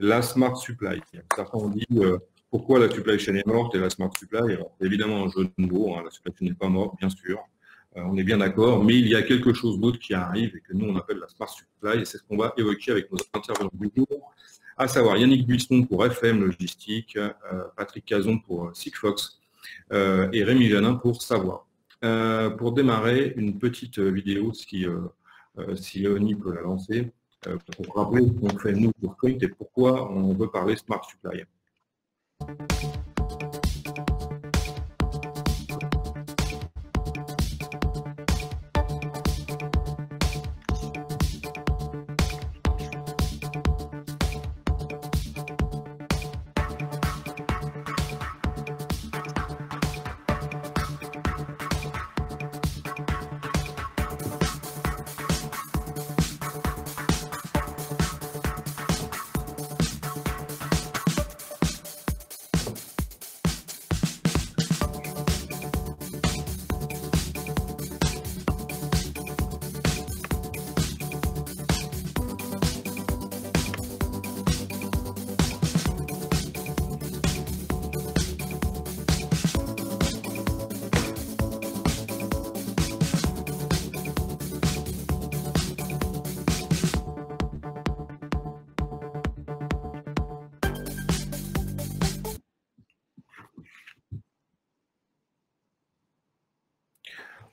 la smart supply. Certains ont dit pourquoi la supply chain est morte et la smart supply. Alors, évidemment, un jeu de mots, hein, la supply chain n'est pas morte, bien sûr. On est bien d'accord, mais il y a quelque chose d'autre qui arrive et que nous, on appelle la smart supply, et c'est ce qu'on va évoquer avec nos intervenants du jour, à savoir Yannick Buisson pour FM Logistique, Patrick Cazon pour Sigfox et Rémi Janin pour Savoir. Pour démarrer, une petite vidéo, si Léonie peut la lancer, pour rappeler ce qu'on fait nous pour Coint et pourquoi on veut parler smart supply.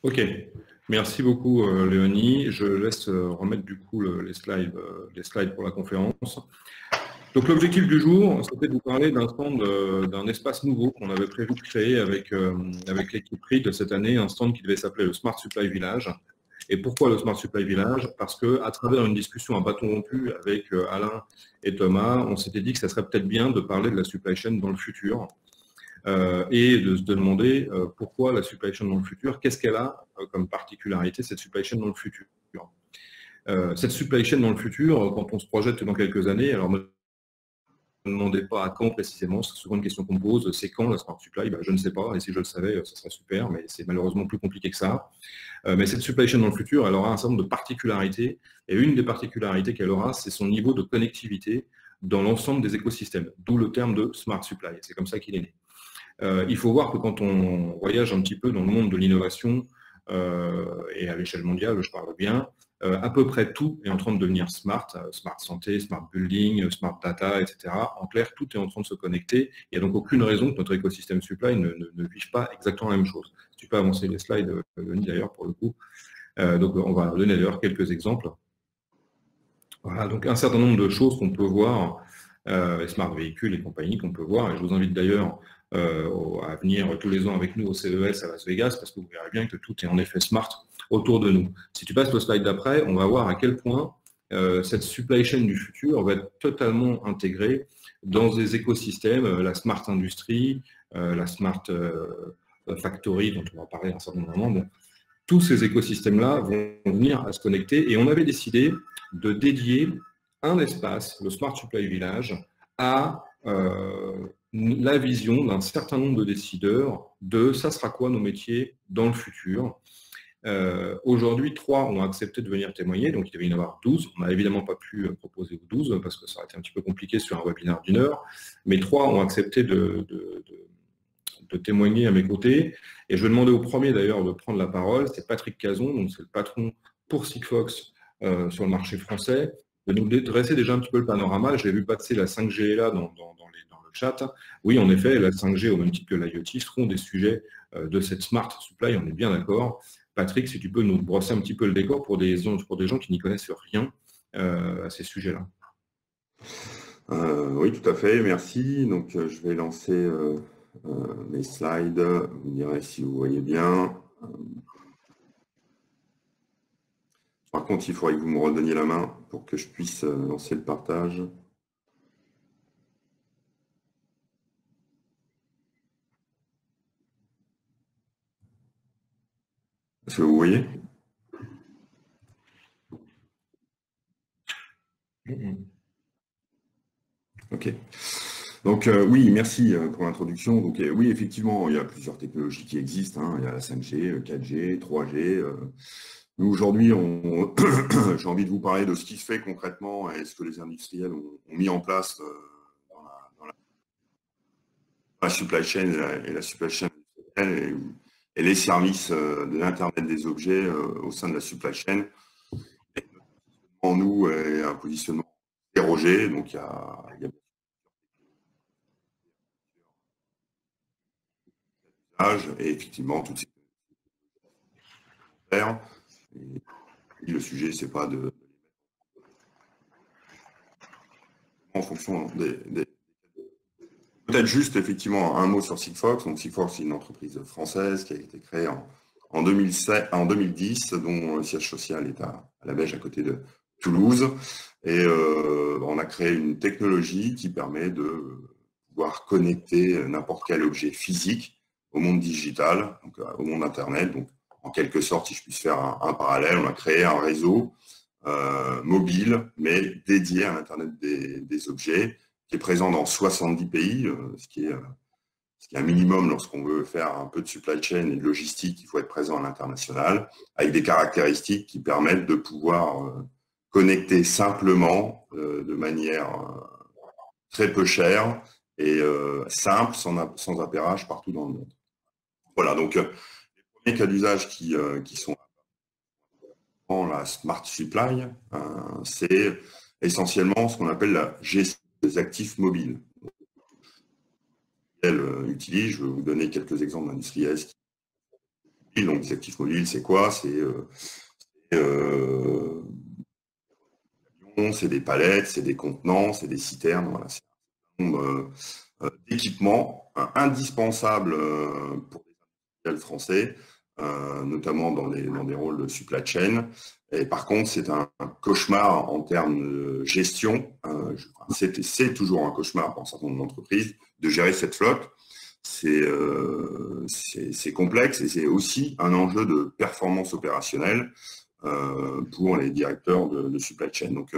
Ok, merci beaucoup Léonie. Je laisse remettre du coup les slides pour la conférence. Donc l'objectif du jour, c'était de vous parler d'un espace nouveau qu'on avait prévu de créer avec l'équipe RID cette année, un stand qui devait s'appeler le Smart Supply Village. Et pourquoi le Smart Supply Village? Parce qu'à travers une discussion à bâton rompu avec Alain et Thomas, on s'était dit que ça serait peut-être bien de parler de la supply chain dans le futur. Et de se demander pourquoi la supply chain dans le futur, qu'est-ce qu'elle a comme particularité, cette supply chain dans le futur. Cette supply chain dans le futur, quand on se projette dans quelques années, alors ne demandez pas à quand précisément, c'est souvent une question qu'on me pose, c'est quand la smart supply? Je ne sais pas, et si je le savais, ce serait super, mais c'est malheureusement plus compliqué que ça. Mais cette supply chain dans le futur, elle aura un certain nombre de particularités, et une des particularités qu'elle aura, c'est son niveau de connectivité dans l'ensemble des écosystèmes, d'où le terme de smart supply, c'est comme ça qu'il est né. Il faut voir que quand on voyage un petit peu dans le monde de l'innovation, et à l'échelle mondiale, je parle bien, à peu près tout est en train de devenir smart, smart santé, smart building, smart data, etc. En clair, tout est en train de se connecter. Il n'y a donc aucune raison que notre écosystème supply ne vive pas exactement la même chose. Si tu peux avancer les slides, Denis, d'ailleurs, pour le coup. Donc, on va donner d'ailleurs quelques exemples. Voilà, donc un certain nombre de choses qu'on peut voir, les smart véhicules et compagnie qu'on peut voir, et je vous invite d'ailleurs à venir tous les ans avec nous au CES à Las Vegas, parce que vous verrez bien que tout est en effet smart autour de nous. Si tu passes au slide d'après, on va voir à quel point cette supply chain du futur va être totalement intégrée dans des écosystèmes, la smart industrie, la smart factory, dont on va parler à un certain moment. Bon, tous ces écosystèmes-là vont venir à se connecter, et on avait décidé de dédier un espace, le Smart Supply Village, à la vision d'un certain nombre de décideurs de ça sera quoi nos métiers dans le futur. Aujourd'hui, 3 ont accepté de venir témoigner, donc il devait y en avoir 12. On n'a évidemment pas pu proposer aux 12 parce que ça aurait été un petit peu compliqué sur un webinaire d'1 heure, mais 3 ont accepté de témoigner à mes côtés. Et je vais demander au premier d'ailleurs de prendre la parole, c'est Patrick Cazon, donc c'est le patron pour Sigfox sur le marché français, de nous dresser déjà un petit peu le panorama. J'ai vu passer la 5G là dans le chat. Oui, en effet, la 5G, au même titre que l'IoT, seront des sujets de cette smart supply, on est bien d'accord. Patrick, si tu peux nous brosser un petit peu le décor pour des gens qui n'y connaissent rien à ces sujets-là. Oui, tout à fait, merci. Donc, je vais lancer mes slides. Vous me direz si vous voyez bien. Par contre, il faudrait que vous me redonniez la main pour que je puisse lancer le partage. Est-ce que vous voyez? Ok. Donc oui, merci pour l'introduction. Donc oui, effectivement, il y a plusieurs technologies qui existent. Il y a la 5G, 4G, 3G. Nous, aujourd'hui, j'ai envie de vous parler de ce qui se fait concrètement et ce que les industriels ont mis en place dans la supply chain et la supply chain industrielle et les services de l'Internet des objets au sein de la supply chain. Et en nous, un positionnement dérogé, donc il y a et effectivement toutes ces et le sujet, c'est pas de en fonction des... Peut-être juste effectivement un mot sur Sigfox. Donc Sigfox, c'est une entreprise française qui a été créée en 2010, dont le siège social est à la Beige, à côté de Toulouse. Et on a créé une technologie qui permet de pouvoir connecter n'importe quel objet physique au monde digital, donc au monde Internet. Donc, en quelque sorte, si je puisse faire un parallèle, on a créé un réseau mobile, mais dédié à l'Internet des objets, qui est présent dans 70 pays, ce qui est un minimum lorsqu'on veut faire un peu de supply chain et de logistique, il faut être présent à l'international, avec des caractéristiques qui permettent de pouvoir connecter simplement, de manière très peu chère et simple, sans appairage partout dans le monde. Voilà, donc les premiers cas d'usage qui sont dans la Smart Supply, c'est essentiellement ce qu'on appelle la gestion des actifs mobiles. Utilise, je vais vous donner quelques exemples d'industriels. Donc, des actifs mobiles, c'est quoi? C'est des palettes, c'est des contenants, c'est des citernes. Voilà, c'est un nombre d'équipements indispensables pour les industriels français, notamment dans des rôles de supply chain. Et par contre, c'est un cauchemar en termes de gestion. C'est toujours un cauchemar pour un certain nombre d'entreprises de gérer cette flotte. C'est complexe et c'est aussi un enjeu de performance opérationnelle pour les directeurs de supply chain. Donc,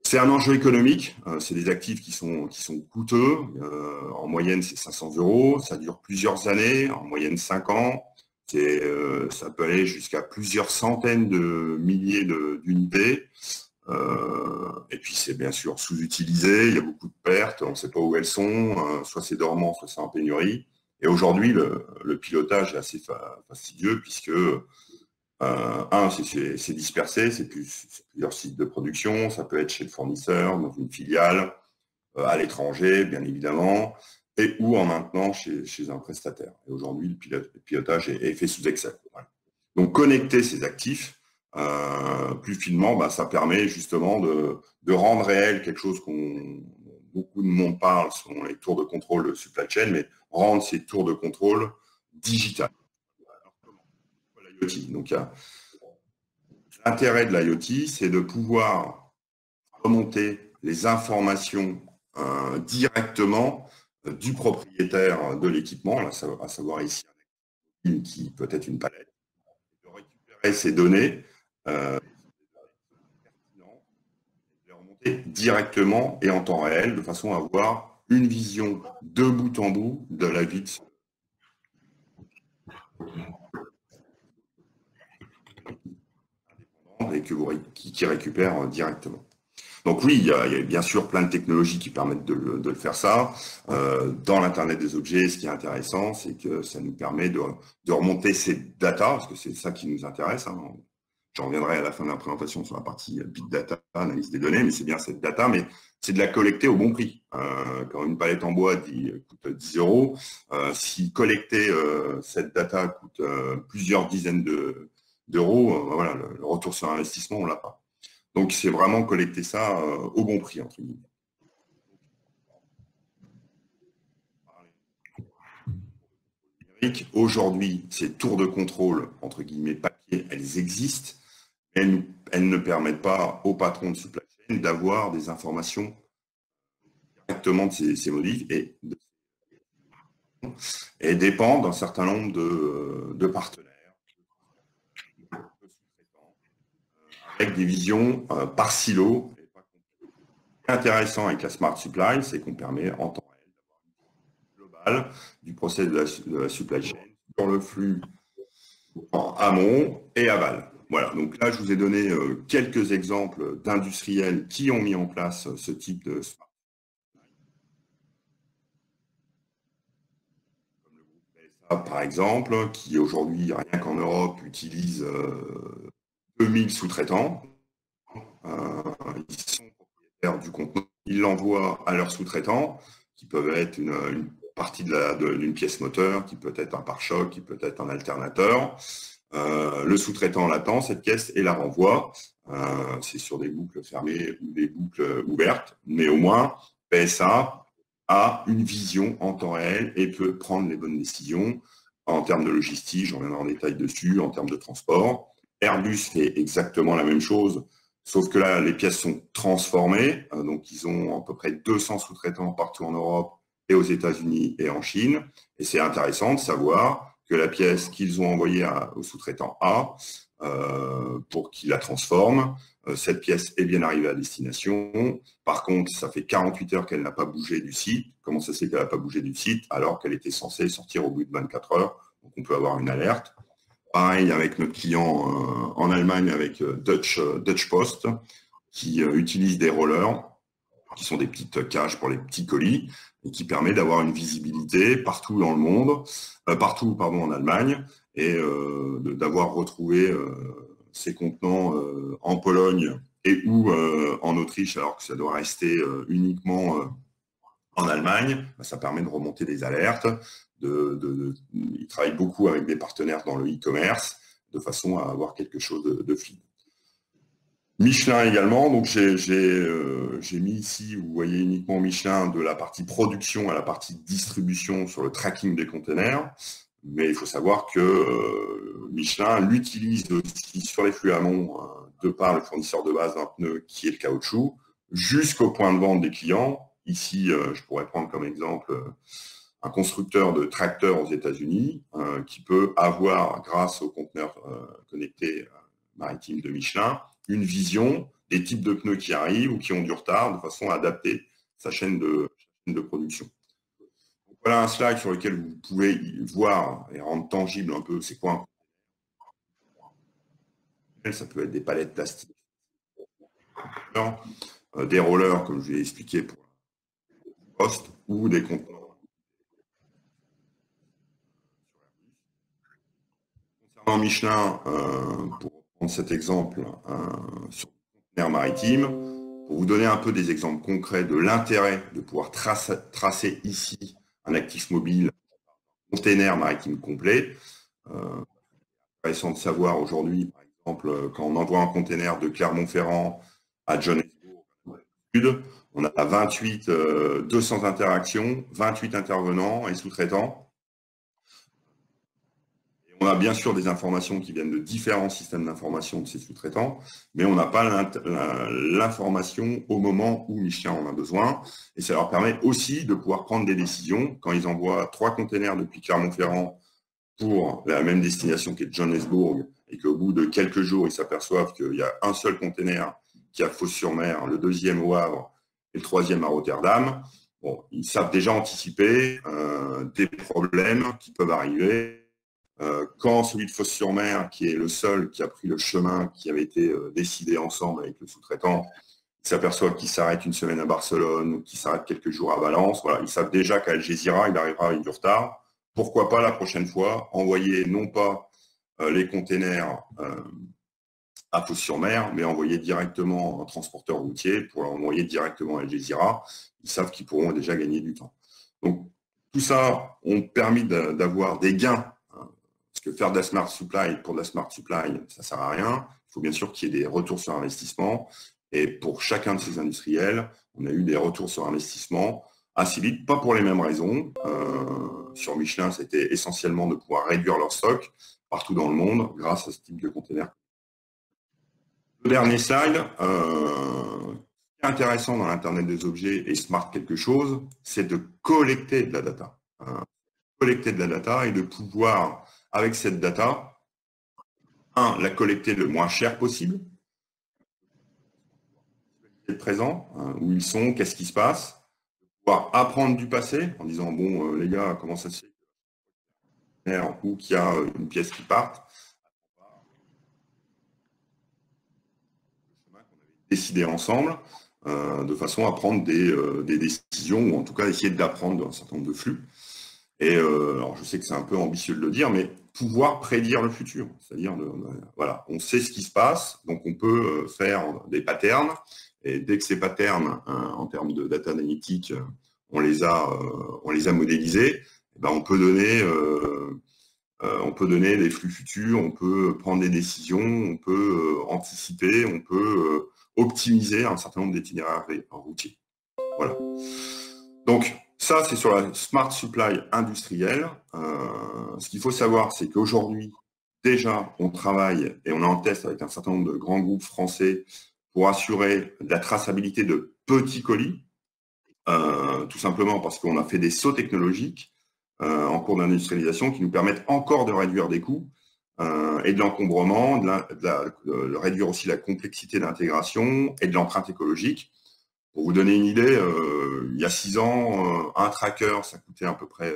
c'est un enjeu économique. C'est des actifs qui sont coûteux. En moyenne, c'est 500 €. Ça dure plusieurs années, en moyenne 5 ans. Ça peut aller jusqu'à plusieurs centaines de milliers d'unités. Et puis c'est bien sûr sous-utilisé, il y a beaucoup de pertes, on ne sait pas où elles sont, soit c'est dormant, soit c'est en pénurie. Et aujourd'hui, le pilotage est assez fastidieux puisque, c'est dispersé, c'est plusieurs sites de production, ça peut être chez le fournisseur, dans une filiale, à l'étranger, bien évidemment, et ou en maintenant chez un prestataire. Et aujourd'hui, le pilotage est fait sous Excel. Voilà. Donc, connecter ces actifs plus finement, ça permet justement de rendre réel quelque chose qu'on beaucoup de monde parle, sont les tours de contrôle de supply chain, mais rendre ces tours de contrôle digitales. l'IoT. Donc, l'intérêt de l'IoT, c'est de pouvoir remonter les informations directement du propriétaire de l'équipement, à savoir ici qui peut être une palette, de récupérer ces données les remonter directement et en temps réel, de façon à avoir une vision de bout en bout de la vie de ce et qui récupère directement. Donc oui, il y a bien sûr plein de technologies qui permettent de le faire ça. Dans l'Internet des objets, ce qui est intéressant, c'est que ça nous permet de remonter ces data, parce que c'est ça qui nous intéresse. J'en reviendrai à la fin de la présentation sur la partie Big Data, analyse des données, mais c'est bien cette data, mais c'est de la collecter au bon prix. Quand une palette en bois coûte 10 €, si collecter cette data coûte plusieurs dizaines d'euros, voilà, le retour sur investissement, on ne l'a pas. Donc, c'est vraiment collecter ça au bon prix, entre guillemets. Aujourd'hui, ces tours de contrôle, entre guillemets, papier, elles existent. Elles ne permettent pas aux patrons de supply chain d'avoir des informations directement de ces modifs et dépendent d'un certain nombre de partenaires, avec des visions par silo. Ce qui est intéressant avec la Smart Supply, c'est qu'on permet en temps réel d'avoir une vision globale du process de la supply chain sur le flux en amont et aval. Voilà, donc là, je vous ai donné quelques exemples d'industriels qui ont mis en place ce type de smart. Comme le groupe PSA, par exemple, qui aujourd'hui, rien qu'en Europe, utilise 2000 sous-traitants. Ils sont propriétaires du contenant. Ils l'envoient à leurs sous-traitants, qui peuvent être une partie d'une pièce moteur, qui peut être un pare-choc, qui peut être un alternateur. Le sous-traitant l'attend, cette pièce, et la renvoie. C'est sur des boucles fermées ou des boucles ouvertes, mais au moins, PSA a une vision en temps réel et peut prendre les bonnes décisions en termes de logistique, j'en reviendrai en détail dessus, en termes de transport. Airbus fait exactement la même chose, sauf que là, les pièces sont transformées, donc ils ont à peu près 200 sous-traitants partout en Europe et aux États-Unis et en Chine, et c'est intéressant de savoir que la pièce qu'ils ont envoyée au sous-traitant A, pour qu'il la transforme, cette pièce est bien arrivée à destination. Par contre, ça fait 48 heures qu'elle n'a pas bougé du site. Comment ça se fait qu'elle n'a pas bougé du site alors qu'elle était censée sortir au bout de 24 heures? Donc on peut avoir une alerte. Pareil avec notre client en Allemagne avec Deutsche Post, qui utilise des rollers, qui sont des petites cages pour les petits colis, et qui permet d'avoir une visibilité partout dans le monde, partout pardon, en Allemagne, et d'avoir retrouvé ces contenants en Pologne et ou en Autriche, alors que ça doit rester uniquement en Allemagne. Ça permet de remonter des alertes. Ils travaillent beaucoup avec des partenaires dans le e-commerce, de façon à avoir quelque chose de fluide. Michelin également, donc j'ai mis ici, vous voyez uniquement Michelin, de la partie production à la partie distribution sur le tracking des containers, mais il faut savoir que Michelin l'utilise aussi sur les flux amont, de par le fournisseur de base d'un pneu qui est le caoutchouc, jusqu'au point de vente des clients. Ici, je pourrais prendre comme exemple un constructeur de tracteurs aux États-Unis qui peut avoir, grâce aux conteneurs connectés maritimes de Michelin, une vision des types de pneus qui arrivent ou qui ont du retard, de façon à adapter sa chaîne de production. Donc, voilà un slide sur lequel vous pouvez voir et rendre tangible un peu c'est quoi un conteneur. Ça peut être des palettes plastiques, des rollers, comme je l'ai expliqué pour le poste, ou des conteneurs. Concernant Michelin, pour prendre cet exemple sur le conteneur maritime, pour vous donner un peu des exemples concrets de l'intérêt de pouvoir tracer ici un actif mobile, container maritime complet. Intéressant de savoir aujourd'hui, par exemple, quand on envoie un container de Clermont-Ferrand à Johannesburg, Sud, on a 200 interactions, 28 intervenants et sous-traitants. On a bien sûr des informations qui viennent de différents systèmes d'information de ces sous-traitants, mais on n'a pas l'information au moment où Michelin en a besoin. Et ça leur permet aussi de pouvoir prendre des décisions. Quand ils envoient 3 containers depuis Clermont-Ferrand pour la même destination qui est Johannesburg, et qu'au bout de quelques jours, ils s'aperçoivent qu'il y a un seul container qui a Fos-sur-Mer, le deuxième au Havre et le troisième à Rotterdam, bon, ils savent déjà anticiper des problèmes qui peuvent arriver. Quand celui de Fos-sur-Mer, qui est le seul qui a pris le chemin qui avait été décidé ensemble avec le sous-traitant, ils s'aperçoivent qu'il s'arrête une semaine à Barcelone, qu'il s'arrête quelques jours à Valence, voilà, ils savent déjà qu'à Algésiras, il arrivera avec du retard. Pourquoi pas la prochaine fois envoyer non pas les containers à Fos-sur-Mer, mais envoyer directement un transporteur routier pour l'envoyer directement à Algésiras. Ils savent qu'ils pourront déjà gagner du temps. Donc, tout ça ont permis d'avoir des gains. Parce que faire de la smart supply pour de la smart supply, ça ne sert à rien. Il faut bien sûr qu'il y ait des retours sur investissement. Et pour chacun de ces industriels, on a eu des retours sur investissement assez vite, pas pour les mêmes raisons. Sur Michelin, c'était essentiellement de pouvoir réduire leur stock partout dans le monde grâce à ce type de container. Le dernier slide, ce qui est intéressant dans l'Internet des objets et Smart quelque chose, c'est de collecter de la data. Collecter de la data et de pouvoir, avec cette data, la collecter le moins cher possible, le présent, où ils sont, qu'est-ce qui se passe, pouvoir apprendre du passé en disant, bon, les gars, comment ça se fait ou qu'il y a une pièce qui parte, décider ensemble de façon à prendre des décisions ou en tout cas essayer d'apprendre un certain nombre de flux. Et alors je sais que c'est un peu ambitieux de le dire, mais pouvoir prédire le futur. C'est-à-dire, voilà, on sait ce qui se passe, donc on peut faire des patterns. Et dès que ces patterns, en termes de data analytique, on les a modélisés, ben on peut donner des flux futurs, on peut prendre des décisions, on peut anticiper, on peut optimiser un certain nombre d'itinéraires routiers. Voilà. Donc, ça, c'est sur la smart supply industrielle. Ce qu'il faut savoir, c'est qu'aujourd'hui, déjà, on travaille et on est en test avec un certain nombre de grands groupes français pour assurer la traçabilité de petits colis, tout simplement parce qu'on a fait des sauts technologiques en cours d'industrialisation qui nous permettent encore de réduire des coûts et de l'encombrement, de réduire aussi la complexité d'intégration et de l'empreinte écologique. Pour vous donner une idée, il y a 6 ans, un tracker, ça coûtait à peu près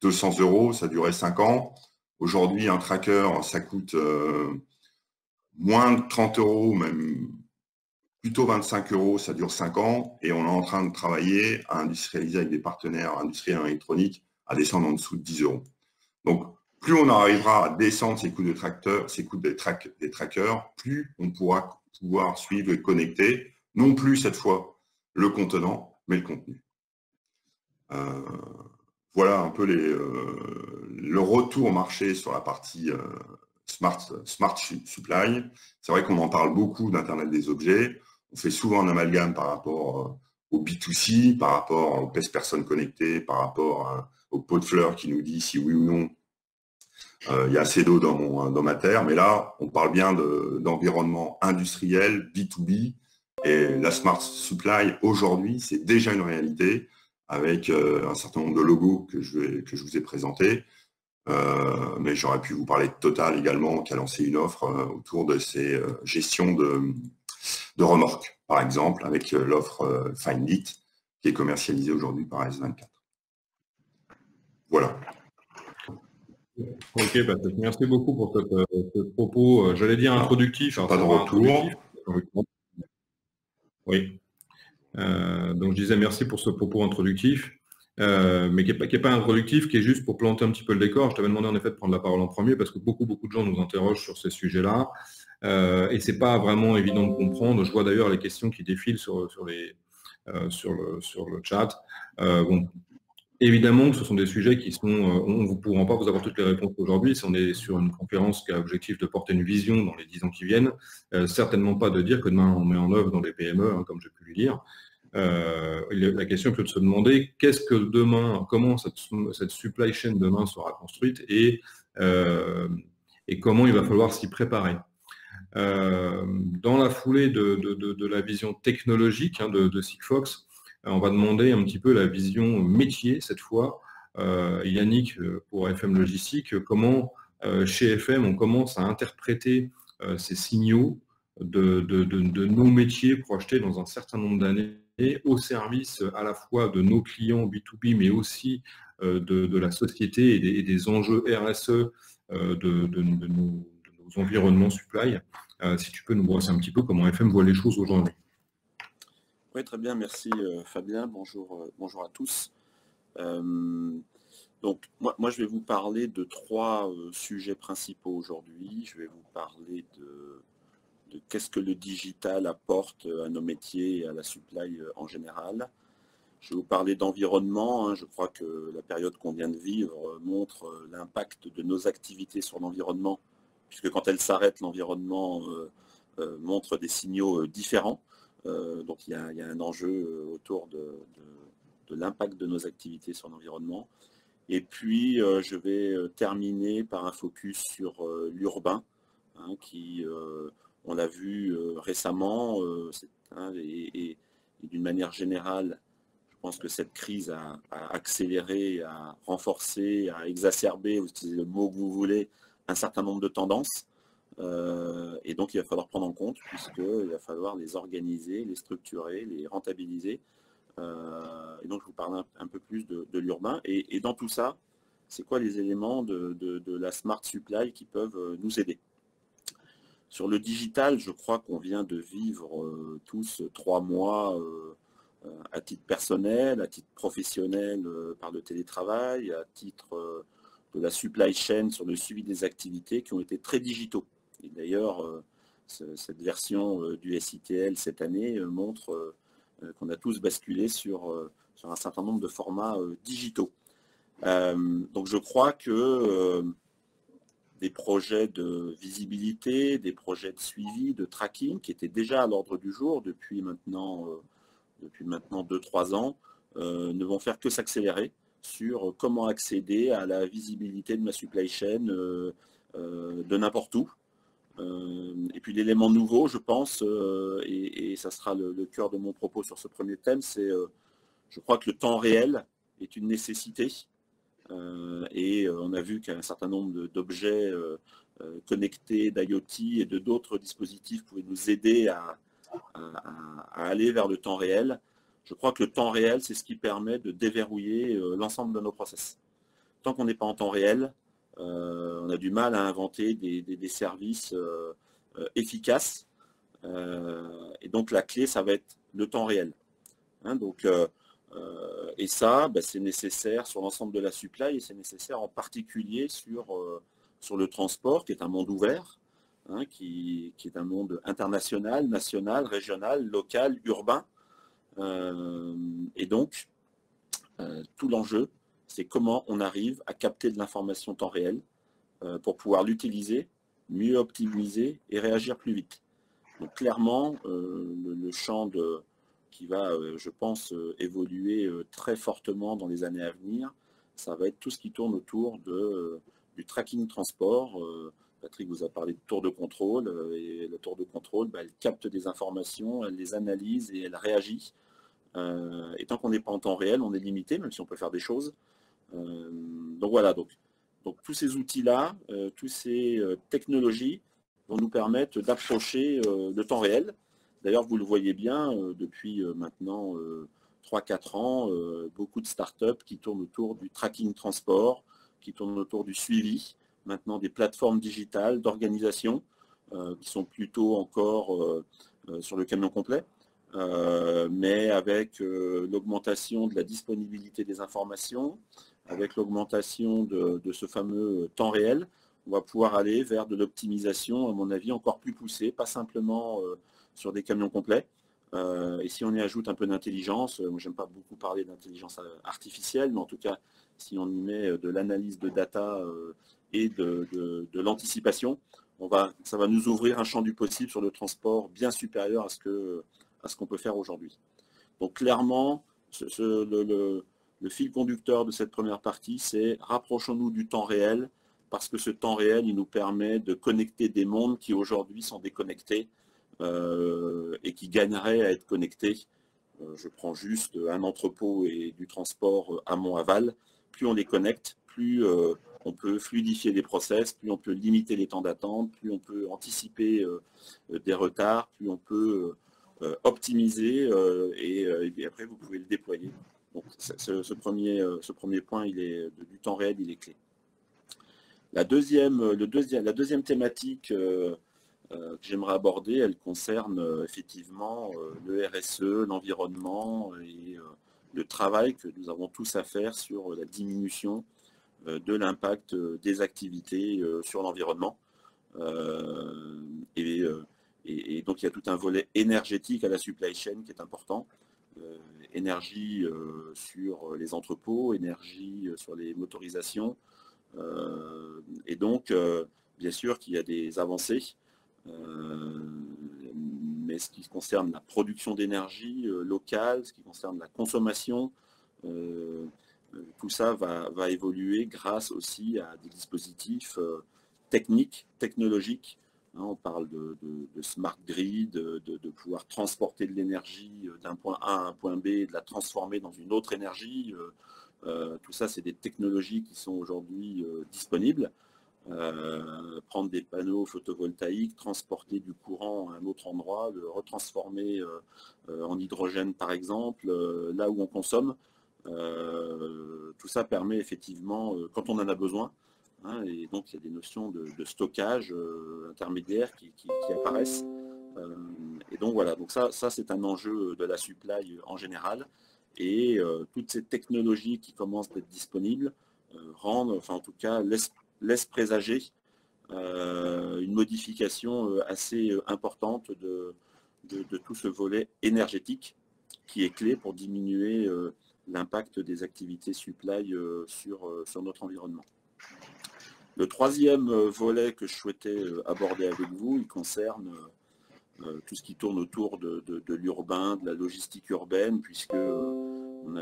200 €, ça durait 5 ans. Aujourd'hui, un tracker, ça coûte moins de 30 €, même plutôt 25 €, ça dure 5 ans. Et on est en train de travailler à industrialiser avec des partenaires industriels électroniques à descendre en dessous de 10 €. Donc, plus on arrivera à descendre ces coûts des trackers, plus on pourra pouvoir suivre et connecter, non plus cette fois le contenant, mais le contenu. Voilà un peu le retour au marché sur la partie smart supply. C'est vrai qu'on en parle beaucoup d'Internet des objets. On fait souvent un amalgame par rapport au B2C, par rapport aux personnes connectées, par rapport au pot de fleurs qui nous dit si oui ou non il y a assez d'eau dans ma terre. Mais là, on parle bien d'environnement industriel, B2B. Et la smart supply, aujourd'hui, c'est déjà une réalité avec un certain nombre de logos que je vous ai présentés. Mais j'aurais pu vous parler de Total également, qui a lancé une offre autour de ces gestions de remorques, par exemple, avec l'offre Findit, qui est commercialisée aujourd'hui par S24. Voilà. Ok, Patrick, merci beaucoup pour ce propos, j'allais dire introductif. Pas de retour. Oui. Donc je disais merci pour ce propos introductif, mais qui n'est pas introductif, qui est juste pour planter un petit peu le décor. Je t'avais demandé en effet de prendre la parole en premier parce que beaucoup de gens nous interrogent sur ces sujets-là et c'est pas vraiment évident de comprendre. Je vois d'ailleurs les questions qui défilent sur le chat. Bon, évidemment que ce sont des sujets qui sont, on ne pourra pas vous avoir toutes les réponses aujourd'hui. Si on est sur une conférence qui a l'objectif de porter une vision dans les 10 ans qui viennent, certainement pas de dire que demain on met en œuvre dans les PME, hein, comme j'ai pu le dire. La question est plutôt de se demander qu'est-ce que demain, comment cette supply chain demain sera construite et comment il va falloir s'y préparer. Dans la foulée de la vision technologique de Sigfox, on va demander un petit peu la vision métier cette fois. Yannick, pour FM Logistique, comment chez FM on commence à interpréter ces signaux de nos métiers projetés dans un certain nombre d'années au service à la fois de nos clients B2B, mais aussi de la société et des enjeux RSE de nos environnements supply. Si tu peux nous brosser un petit peu comment FM voit les choses aujourd'hui. Oui, très bien, merci Fabien, bonjour à tous. Donc, moi, je vais vous parler de 3 sujets principaux aujourd'hui. Je vais vous parler de qu'est-ce que le digital apporte à nos métiers et à la supply en général. Je vais vous parler d'environnement. Je crois que la période qu'on vient de vivre montre l'impact de nos activités sur l'environnement, puisque quand elles s'arrêtent, l'environnement montre des signaux différents. Donc il y a un enjeu autour de l'impact de nos activités sur l'environnement. Et puis je vais terminer par un focus sur l'urbain, qui, on l'a vu récemment, et d'une manière générale, je pense que cette crise a accéléré, a renforcé, a exacerbé, vous utilisez le mot que vous voulez, un certain nombre de tendances. Et donc il va falloir prendre en compte, puisqu'il va falloir les organiser, les structurer, les rentabiliser. Et donc je vous parle un peu plus de l'urbain. Et dans tout ça, c'est quoi les éléments de la smart supply qui peuvent nous aider? Sur le digital, je crois qu'on vient de vivre tous 3 mois à titre personnel, à titre professionnel par le télétravail, à titre de la supply chain sur le suivi des activités qui ont été très digitaux. Et d'ailleurs, cette version du SITL cette année montre qu'on a tous basculé sur un certain nombre de formats digitaux. Donc je crois que des projets de visibilité, des projets de suivi, de tracking, qui étaient déjà à l'ordre du jour depuis maintenant 2-3 ans, ne vont faire que s'accélérer sur comment accéder à la visibilité de ma supply chain de n'importe où. Et puis l'élément nouveau, je pense, et ça sera le cœur de mon propos sur ce premier thème, c'est je crois que le temps réel est une nécessité. Et on a vu qu'un certain nombre d'objets connectés, d'IoT et de d'autres dispositifs pouvaient nous aider à aller vers le temps réel. Je crois que le temps réel, c'est ce qui permet de déverrouiller l'ensemble de nos process. Tant qu'on n'est pas en temps réel, on a du mal à inventer des services efficaces. Et donc la clé, ça va être le temps réel. Et ça, c'est nécessaire sur l'ensemble de la supply et c'est nécessaire en particulier sur le transport, qui est un monde ouvert, qui est un monde international, national, régional, local, urbain. Et donc, tout l'enjeu, c'est comment on arrive à capter de l'information temps réel pour pouvoir l'utiliser, mieux optimiser et réagir plus vite. Donc clairement, le champ qui va, je pense, évoluer très fortement dans les années à venir, ça va être tout ce qui tourne autour du tracking transport. Patrick vous a parlé de tour de contrôle, et la tour de contrôle, elle capte des informations, elle les analyse et elle réagit. Et tant qu'on n'est pas en temps réel, on est limité, même si on peut faire des choses. Donc voilà, donc tous ces outils-là, toutes ces technologies vont nous permettre d'approcher le temps réel. D'ailleurs, vous le voyez bien, depuis maintenant 3-4 ans, beaucoup de startups qui tournent autour du tracking transport, qui tournent autour du suivi, maintenant des plateformes digitales d'organisation, qui sont plutôt encore sur le camion complet, mais avec l'augmentation de la disponibilité des informations, avec l'augmentation de ce fameux temps réel, on va pouvoir aller vers de l'optimisation, à mon avis, encore plus poussée, pas simplement sur des camions complets. Et si on y ajoute un peu d'intelligence, moi j'aime pas beaucoup parler d'intelligence artificielle, mais en tout cas, si on y met de l'analyse de data et de l'anticipation, ça va nous ouvrir un champ du possible sur le transport bien supérieur à ce qu'on peut faire aujourd'hui. Donc clairement, le fil conducteur de cette première partie, c'est rapprochons-nous du temps réel, parce que ce temps réel, il nous permet de connecter des mondes qui aujourd'hui sont déconnectés et qui gagneraient à être connectés. Je prends juste un entrepôt et du transport amont-aval. Plus on les connecte, plus on peut fluidifier les process, plus on peut limiter les temps d'attente, plus on peut anticiper des retards, plus on peut optimiser et après vous pouvez le déployer. Donc ce premier point, du temps réel, il est clé. La deuxième thématique que j'aimerais aborder, elle concerne effectivement le RSE, l'environnement et le travail que nous avons tous à faire sur la diminution de l'impact des activités sur l'environnement. Et donc il y a tout un volet énergétique à la supply chain qui est important. Énergie sur les entrepôts, énergie sur les motorisations. Et donc, bien sûr qu'il y a des avancées, mais ce qui concerne la production d'énergie locale, ce qui concerne la consommation, tout ça va évoluer grâce aussi à des dispositifs technologiques. On parle de smart grid, de pouvoir transporter de l'énergie d'un point A à un point B, de la transformer dans une autre énergie. Tout ça, c'est des technologies qui sont aujourd'hui disponibles. Prendre des panneaux photovoltaïques, transporter du courant à un autre endroit, le retransformer en hydrogène par exemple, là où on consomme. Tout ça permet effectivement, quand on en a besoin, hein, et donc il y a des notions de stockage intermédiaire qui apparaissent. Et donc voilà, donc ça c'est un enjeu de la supply en général. Et toutes ces technologies qui commencent d'être disponibles rendent, enfin en tout cas, laissent présager une modification assez importante de tout ce volet énergétique qui est clé pour diminuer l'impact des activités supply sur notre environnement. Le troisième volet que je souhaitais aborder avec vous, il concerne tout ce qui tourne autour de l'urbain, de la logistique urbaine, puisque on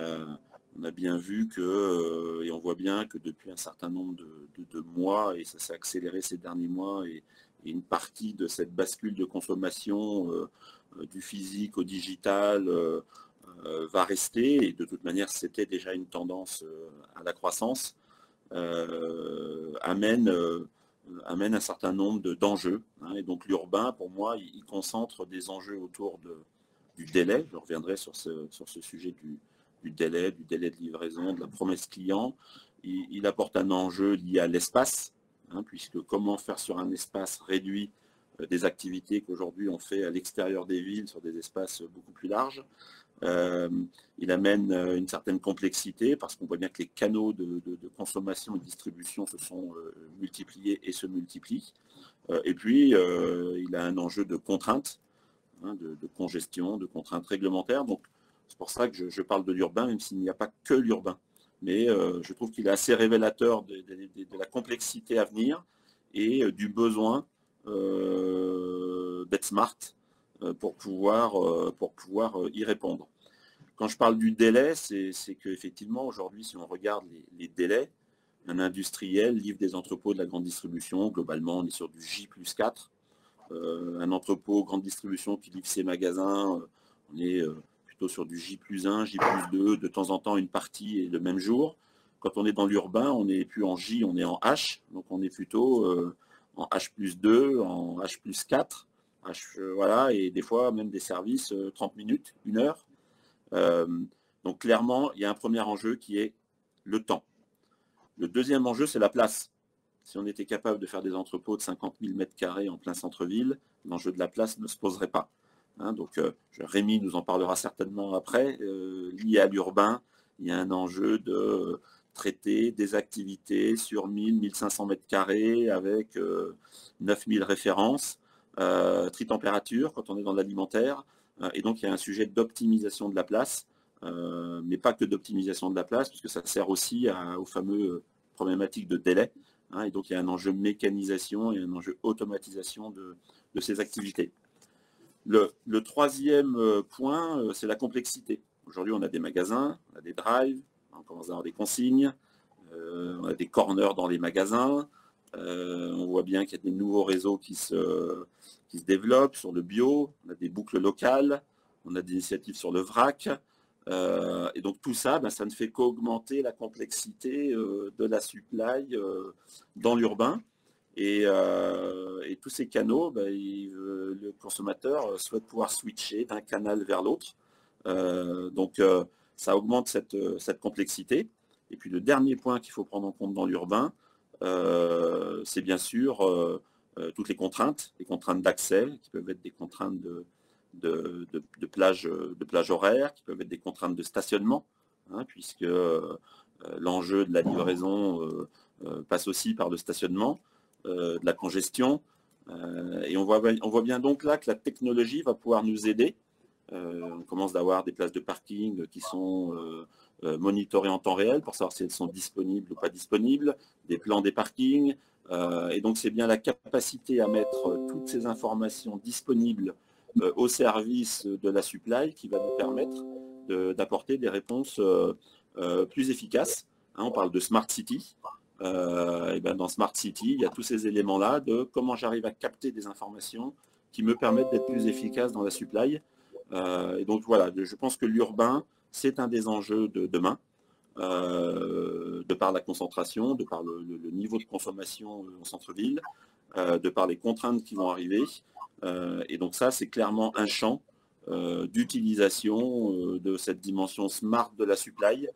a bien vu que, et on voit bien que depuis un certain nombre de mois, et ça s'est accéléré ces derniers mois, et une partie de cette bascule de consommation du physique au digital va rester, et de toute manière c'était déjà une tendance à la croissance, amène un certain nombre d'enjeux. Hein, et donc l'urbain, pour moi, il concentre des enjeux autour du délai. Je reviendrai sur ce sujet du délai de livraison, de la promesse client. Il apporte un enjeu lié à l'espace, hein, puisque comment faire sur un espace réduit des activités qu'aujourd'hui on fait à l'extérieur des villes sur des espaces beaucoup plus larges. Il amène une certaine complexité parce qu'on voit bien que les canaux de consommation et de distribution se sont multipliés et se multiplient. Et puis, il a un enjeu de contraintes, hein, de congestion, de contraintes réglementaires. Donc, c'est pour ça que je parle de l'urbain, même s'il n'y a pas que l'urbain. Mais je trouve qu'il est assez révélateur de la complexité à venir et du besoin d'être smart pour pouvoir y répondre. Quand je parle du délai, c'est qu'effectivement, aujourd'hui, si on regarde les délais, un industriel livre des entrepôts de la grande distribution. Globalement, on est sur du J+4. Un entrepôt grande distribution qui livre ses magasins, on est plutôt sur du J+1, J+2, de temps en temps une partie et le même jour. Quand on est dans l'urbain, on n'est plus en J, on est en H. Donc on est plutôt en H+2, en H+4. Voilà, et des fois même des services 30 minutes, 1 heure. Donc clairement, il y a un premier enjeu qui est le temps. Le deuxième enjeu, c'est la place. Si on était capable de faire des entrepôts de 50 000 m² en plein centre-ville, l'enjeu de la place ne se poserait pas. Hein, donc Rémi nous en parlera certainement après. Lié à l'urbain, il y a un enjeu de traiter des activités sur 1000-1500 m² avec 9000 références, tri-température quand on est dans l'alimentaire. Et donc, il y a un sujet d'optimisation de la place, mais pas que d'optimisation de la place, puisque ça sert aussi aux fameux problématiques de délai. Hein, et donc, il y a un enjeu mécanisation et un enjeu automatisation de ces activités. Le troisième point, c'est la complexité. Aujourd'hui, on a des magasins, on a des drives, on commence à avoir des consignes, on a des corners dans les magasins. On voit bien qu'il y a des nouveaux réseaux qui se développent sur le bio, on a des boucles locales, on a des initiatives sur le vrac. Et donc tout ça, ça ne fait qu'augmenter la complexité de la supply dans l'urbain. Et tous ces canaux, le consommateur souhaite pouvoir switcher d'un canal vers l'autre. Donc ça augmente cette complexité. Et puis le dernier point qu'il faut prendre en compte dans l'urbain, c'est bien sûr toutes les contraintes d'accès, qui peuvent être des contraintes de plage horaire, qui peuvent être des contraintes de stationnement, hein, puisque l'enjeu de la livraison passe aussi par le stationnement, de la congestion. Et on voit bien donc là que la technologie va pouvoir nous aider. On commence d'avoir des places de parking qui sont monitorées en temps réel pour savoir si elles sont disponibles ou pas disponibles, des plans des parkings. Et donc c'est bien la capacité à mettre toutes ces informations disponibles au service de la supply qui va nous permettre d'apporter des réponses plus efficaces. Hein, on parle de Smart City. Et dans Smart City, il y a tous ces éléments-là de comment j'arrive à capter des informations qui me permettent d'être plus efficace dans la supply. Et donc voilà, je pense que l'urbain, c'est un des enjeux de demain, de par la concentration, de par le niveau de consommation en centre-ville, de par les contraintes qui vont arriver. Et donc ça, c'est clairement un champ d'utilisation de cette dimension smart de la supply.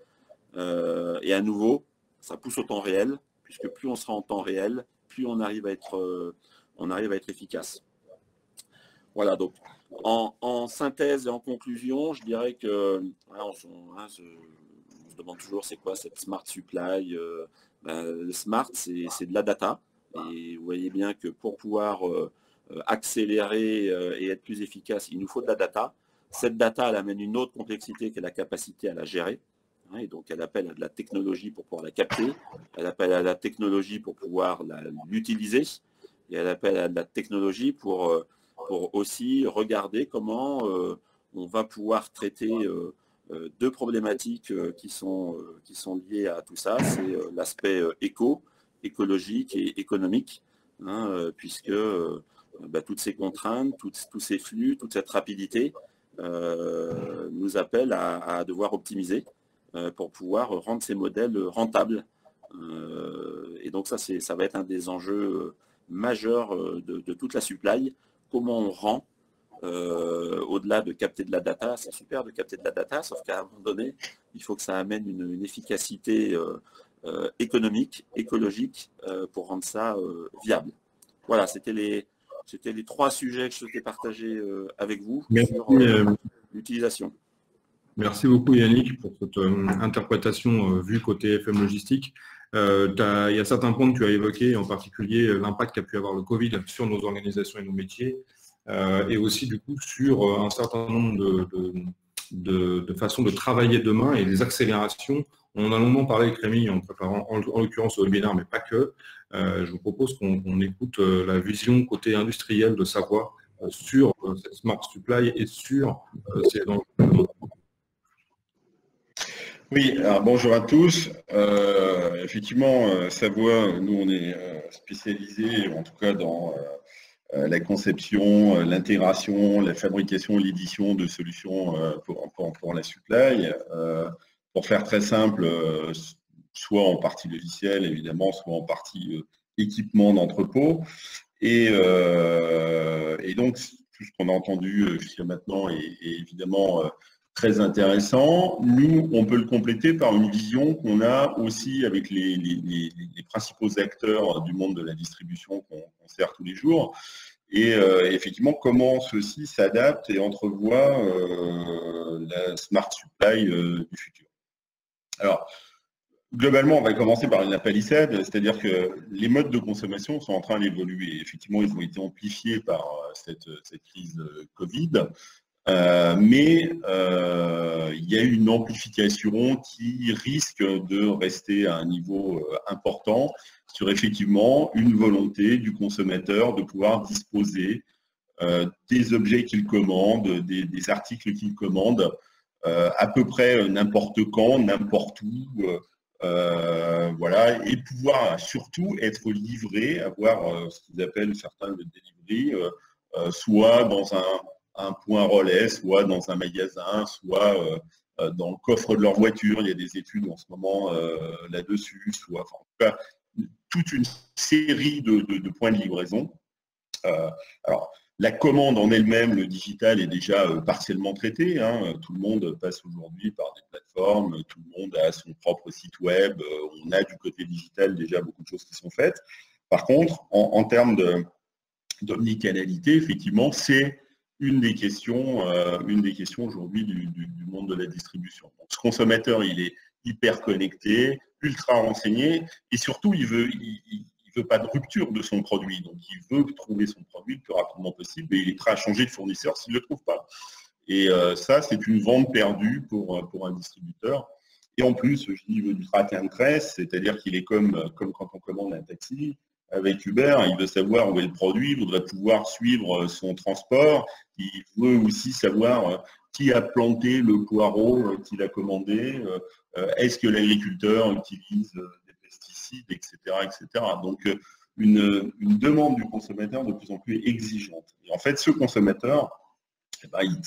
Et à nouveau, ça pousse au temps réel, puisque plus on sera en temps réel, plus on arrive à être efficace. Voilà, donc en synthèse et en conclusion, je dirais que on se demande toujours c'est quoi cette smart supply. Le smart, c'est de la data. Et vous voyez bien que pour pouvoir accélérer et être plus efficace, il nous faut de la data. Cette data, elle amène une autre complexité qui est la capacité à la gérer. Et donc, elle appelle à de la technologie pour pouvoir la capter. Elle appelle à la technologie pour pouvoir l'utiliser. Et elle appelle à de la technologie pour aussi regarder comment on va pouvoir traiter deux problématiques qui sont liées à tout ça. C'est l'aspect écologique et économique, puisque toutes ces contraintes, tous ces flux, toute cette rapidité nous appellent à devoir optimiser pour pouvoir rendre ces modèles rentables. Et donc ça va être un des enjeux majeurs de toute la supply. Comment on rend, au-delà de capter de la data, c'est super de capter de la data, sauf qu'à un moment donné, il faut que ça amène une efficacité économique, écologique, pour rendre ça viable. Voilà, c'était les 3 sujets que je souhaitais partager avec vous. Merci, sur l'utilisation. Merci beaucoup Yannick pour cette interprétation vue côté FM Logistique. Il y a certains points que tu as évoqués, en particulier l'impact qu'a pu avoir le Covid sur nos organisations et nos métiers, et aussi du coup sur un certain nombre de façons de travailler demain et des accélérations. On a longuement parlé avec Rémi en préparant en l'occurrence au webinaire, mais pas que. Je vous propose qu'on écoute la vision côté industriel de Savoie sur cette Smart Supply et sur ces enjeux. Oui, alors bonjour à tous. Effectivement, Savoie, nous on est spécialisé, en tout cas dans la conception, l'intégration, la fabrication et l'édition de solutions pour la supply. Pour faire très simple, soit en partie logicielle évidemment, soit en partie équipement d'entrepôt. Et donc tout ce qu'on a entendu jusqu'à maintenant est évidemment très intéressant. Nous, on peut le compléter par une vision qu'on a aussi avec les principaux acteurs du monde de la distribution qu'on sert tous les jours. Et effectivement, comment ceux-ci s'adaptent et entrevoient la smart supply du futur. Alors, globalement, on va commencer par une palissade, c'est-à-dire que les modes de consommation sont en train d'évoluer. Effectivement, ils ont été amplifiés par cette crise Covid. Mais il y a une amplification qui risque de rester à un niveau important sur effectivement une volonté du consommateur de pouvoir disposer des objets qu'il commande, des articles qu'il commande, à peu près n'importe quand, n'importe où, voilà, et pouvoir surtout être livré, avoir ce qu'ils appellent certains le delivery, soit dans un point relais, soit dans un magasin, soit dans le coffre de leur voiture. Il y a des études en ce moment là-dessus, soit en tout cas toute une série de points de livraison. Alors, la commande en elle-même, le digital est déjà partiellement traité. Tout le monde passe aujourd'hui par des plateformes, tout le monde a son propre site web. On a du côté digital déjà beaucoup de choses qui sont faites. Par contre, en termes d'omnicanalité, effectivement, c'est une des questions aujourd'hui du monde de la distribution. Donc, ce consommateur, il est hyper connecté, ultra renseigné, et surtout, il veut pas de rupture de son produit. Donc, il veut trouver son produit le plus rapidement possible, et il est prêt à changer de fournisseur s'il ne le trouve pas. Et ça, c'est une vente perdue pour un distributeur. Et en plus, je dis, il veut du track and trace, c'est-à-dire qu'il est comme quand on commande un taxi. Avec Uber, il veut savoir où est le produit, il voudrait pouvoir suivre son transport, il veut aussi savoir qui a planté le poireau qu'il a commandé, est-ce que l'agriculteur utilise des pesticides, etc. etc. Donc, une demande du consommateur de plus en plus exigeante. Et en fait, ce consommateur, il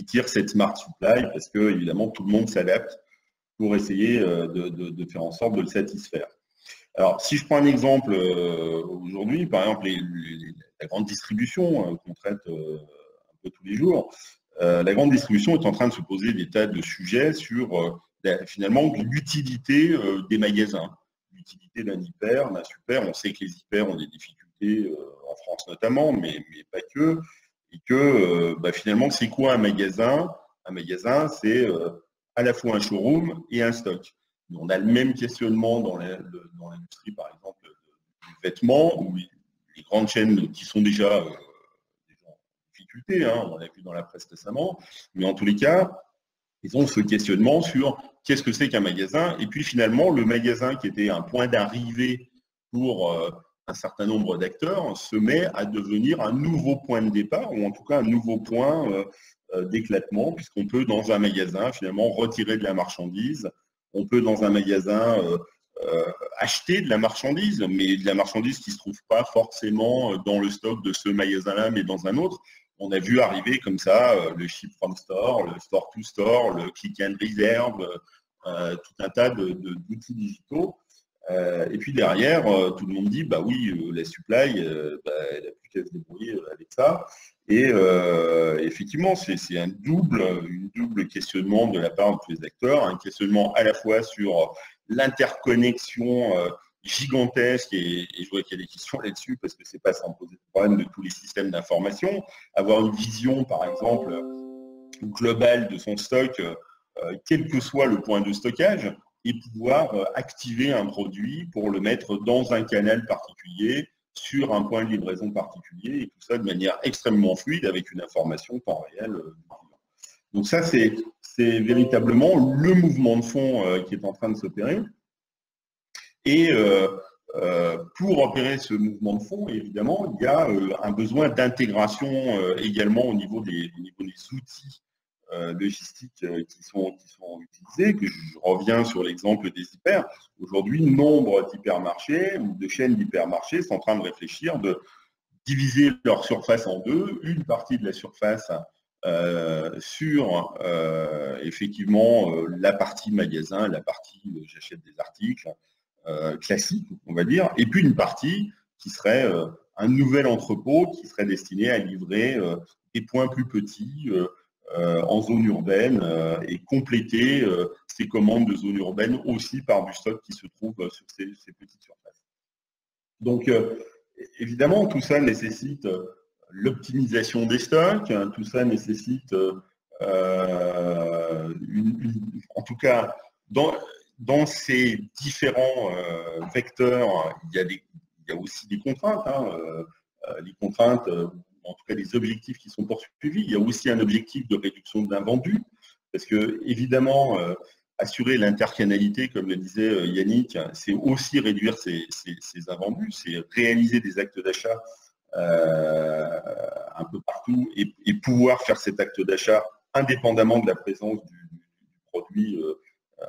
tire cette smart supply parce que, évidemment, tout le monde s'adapte pour essayer de faire en sorte de le satisfaire. Alors, si je prends un exemple aujourd'hui, par exemple, la grande distribution qu'on traite un peu tous les jours, la grande distribution est en train de se poser des tas de sujets sur finalement l'utilité des magasins, l'utilité d'un hyper, d'un super. On sait que les hyper ont des difficultés, en France notamment, mais pas que. Et que finalement, c'est quoi un magasin? Un magasin, c'est à la fois un showroom et un stock. On a le même questionnement dans l'industrie, par exemple, du vêtement, où les grandes chaînes qui sont déjà en difficulté, hein, on l'a vu dans la presse récemment, mais en tous les cas, ils ont ce questionnement sur qu'est-ce que c'est qu'un magasin, et puis finalement, le magasin qui était un point d'arrivée pour un certain nombre d'acteurs se met à devenir un nouveau point de départ, ou en tout cas un nouveau point d'éclatement, puisqu'on peut, dans un magasin, finalement, retirer de la marchandise, on peut, dans un magasin, acheter de la marchandise, mais de la marchandise qui ne se trouve pas forcément dans le stock de ce magasin-là, mais dans un autre. On a vu arriver comme ça le ship from store, le store to store, le click and reserve, tout un tas d'outils digitaux. Et puis derrière, tout le monde dit, bah oui, la supply, elle n'a plus qu'à se débrouiller avec ça. Et effectivement, c'est un double questionnement de la part de tous les acteurs, un questionnement à la fois sur l'interconnexion gigantesque, et je vois qu'il y a des questions là-dessus, parce que c'est pas sans poser le problème de tous les systèmes d'information. Avoir une vision, par exemple, globale de son stock, quel que soit le point de stockage, et pouvoir activer un produit pour le mettre dans un canal particulier, sur un point de livraison particulier, et tout ça de manière extrêmement fluide, avec une information temps réel du client. Donc ça, c'est véritablement le mouvement de fond qui est en train de s'opérer. Et pour opérer ce mouvement de fond, évidemment, il y a un besoin d'intégration également au niveau des outils logistiques qui sont utilisés. Que je reviens sur l'exemple des hyper. Aujourd'hui, nombre d'hypermarchés ou de chaînes d'hypermarchés sont en train de réfléchir, de diviser leur surface en deux, une partie de la surface sur effectivement la partie magasin, la partie j'achète des articles classiques, on va dire, et puis une partie qui serait un nouvel entrepôt qui serait destiné à livrer des points plus petits en zone urbaine et compléter ces commandes de zone urbaine aussi par du stock qui se trouve sur ces petites surfaces. Donc, évidemment, tout ça nécessite l'optimisation des stocks, hein, tout ça nécessite, en tout cas, dans ces différents vecteurs, il y a aussi des contraintes. Hein, les contraintes, en tout cas les objectifs qui sont poursuivis. Il y a aussi un objectif de réduction d'invendus, parce que, évidemment, assurer l'intercanalité, comme le disait Yannick, c'est aussi réduire ces invendus, c'est réaliser des actes d'achat un peu partout et pouvoir faire cet acte d'achat indépendamment de la présence du produit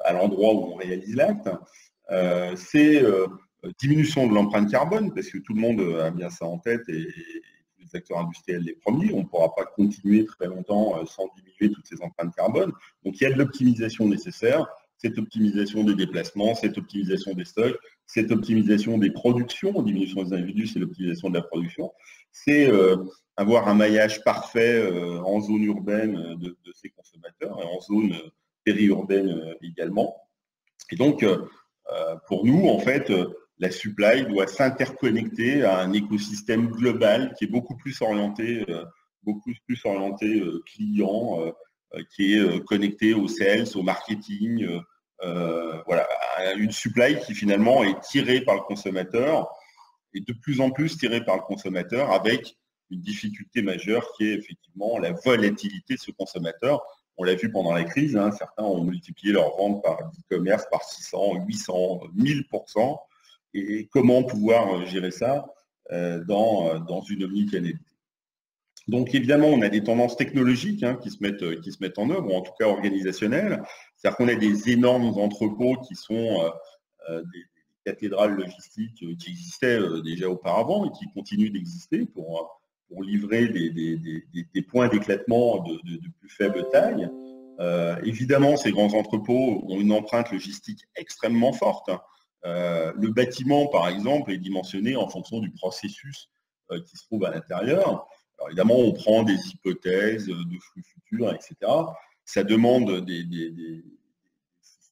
à l'endroit où on réalise l'acte. C'est diminution de l'empreinte carbone, parce que tout le monde a bien ça en tête, et les acteurs industriels les premiers. On ne pourra pas continuer très longtemps sans diminuer toutes ces empreintes carbone. Donc il y a de l'optimisation nécessaire, cette optimisation des déplacements, cette optimisation des stocks, cette optimisation des productions, diminution des individus, c'est l'optimisation de la production. C'est avoir un maillage parfait en zone urbaine de ces consommateurs et en zone périurbaine également. Et donc, pour nous, en fait, la supply doit s'interconnecter à un écosystème global qui est beaucoup plus orienté client, qui est connecté au sales, au marketing, voilà, une supply qui finalement est tirée par le consommateur, et de plus en plus tirée par le consommateur, avec une difficulté majeure qui est effectivement la volatilité de ce consommateur. On l'a vu pendant la crise, hein, certains ont multiplié leurs ventes par e-commerce par 600, 800, 1000%. Et comment pouvoir gérer ça dans une omnicanalité. Donc évidemment, on a des tendances technologiques hein, qui se mettent en œuvre, ou en tout cas organisationnelles. C'est-à-dire qu'on a des énormes entrepôts qui sont des cathédrales logistiques qui existaient déjà auparavant et qui continuent d'exister pour livrer des points d'éclatement de plus faible taille. Évidemment, ces grands entrepôts ont une empreinte logistique extrêmement forte. Le bâtiment, par exemple, est dimensionné en fonction du processus qui se trouve à l'intérieur. Alors évidemment, on prend des hypothèses de flux futurs, etc. Ça demande des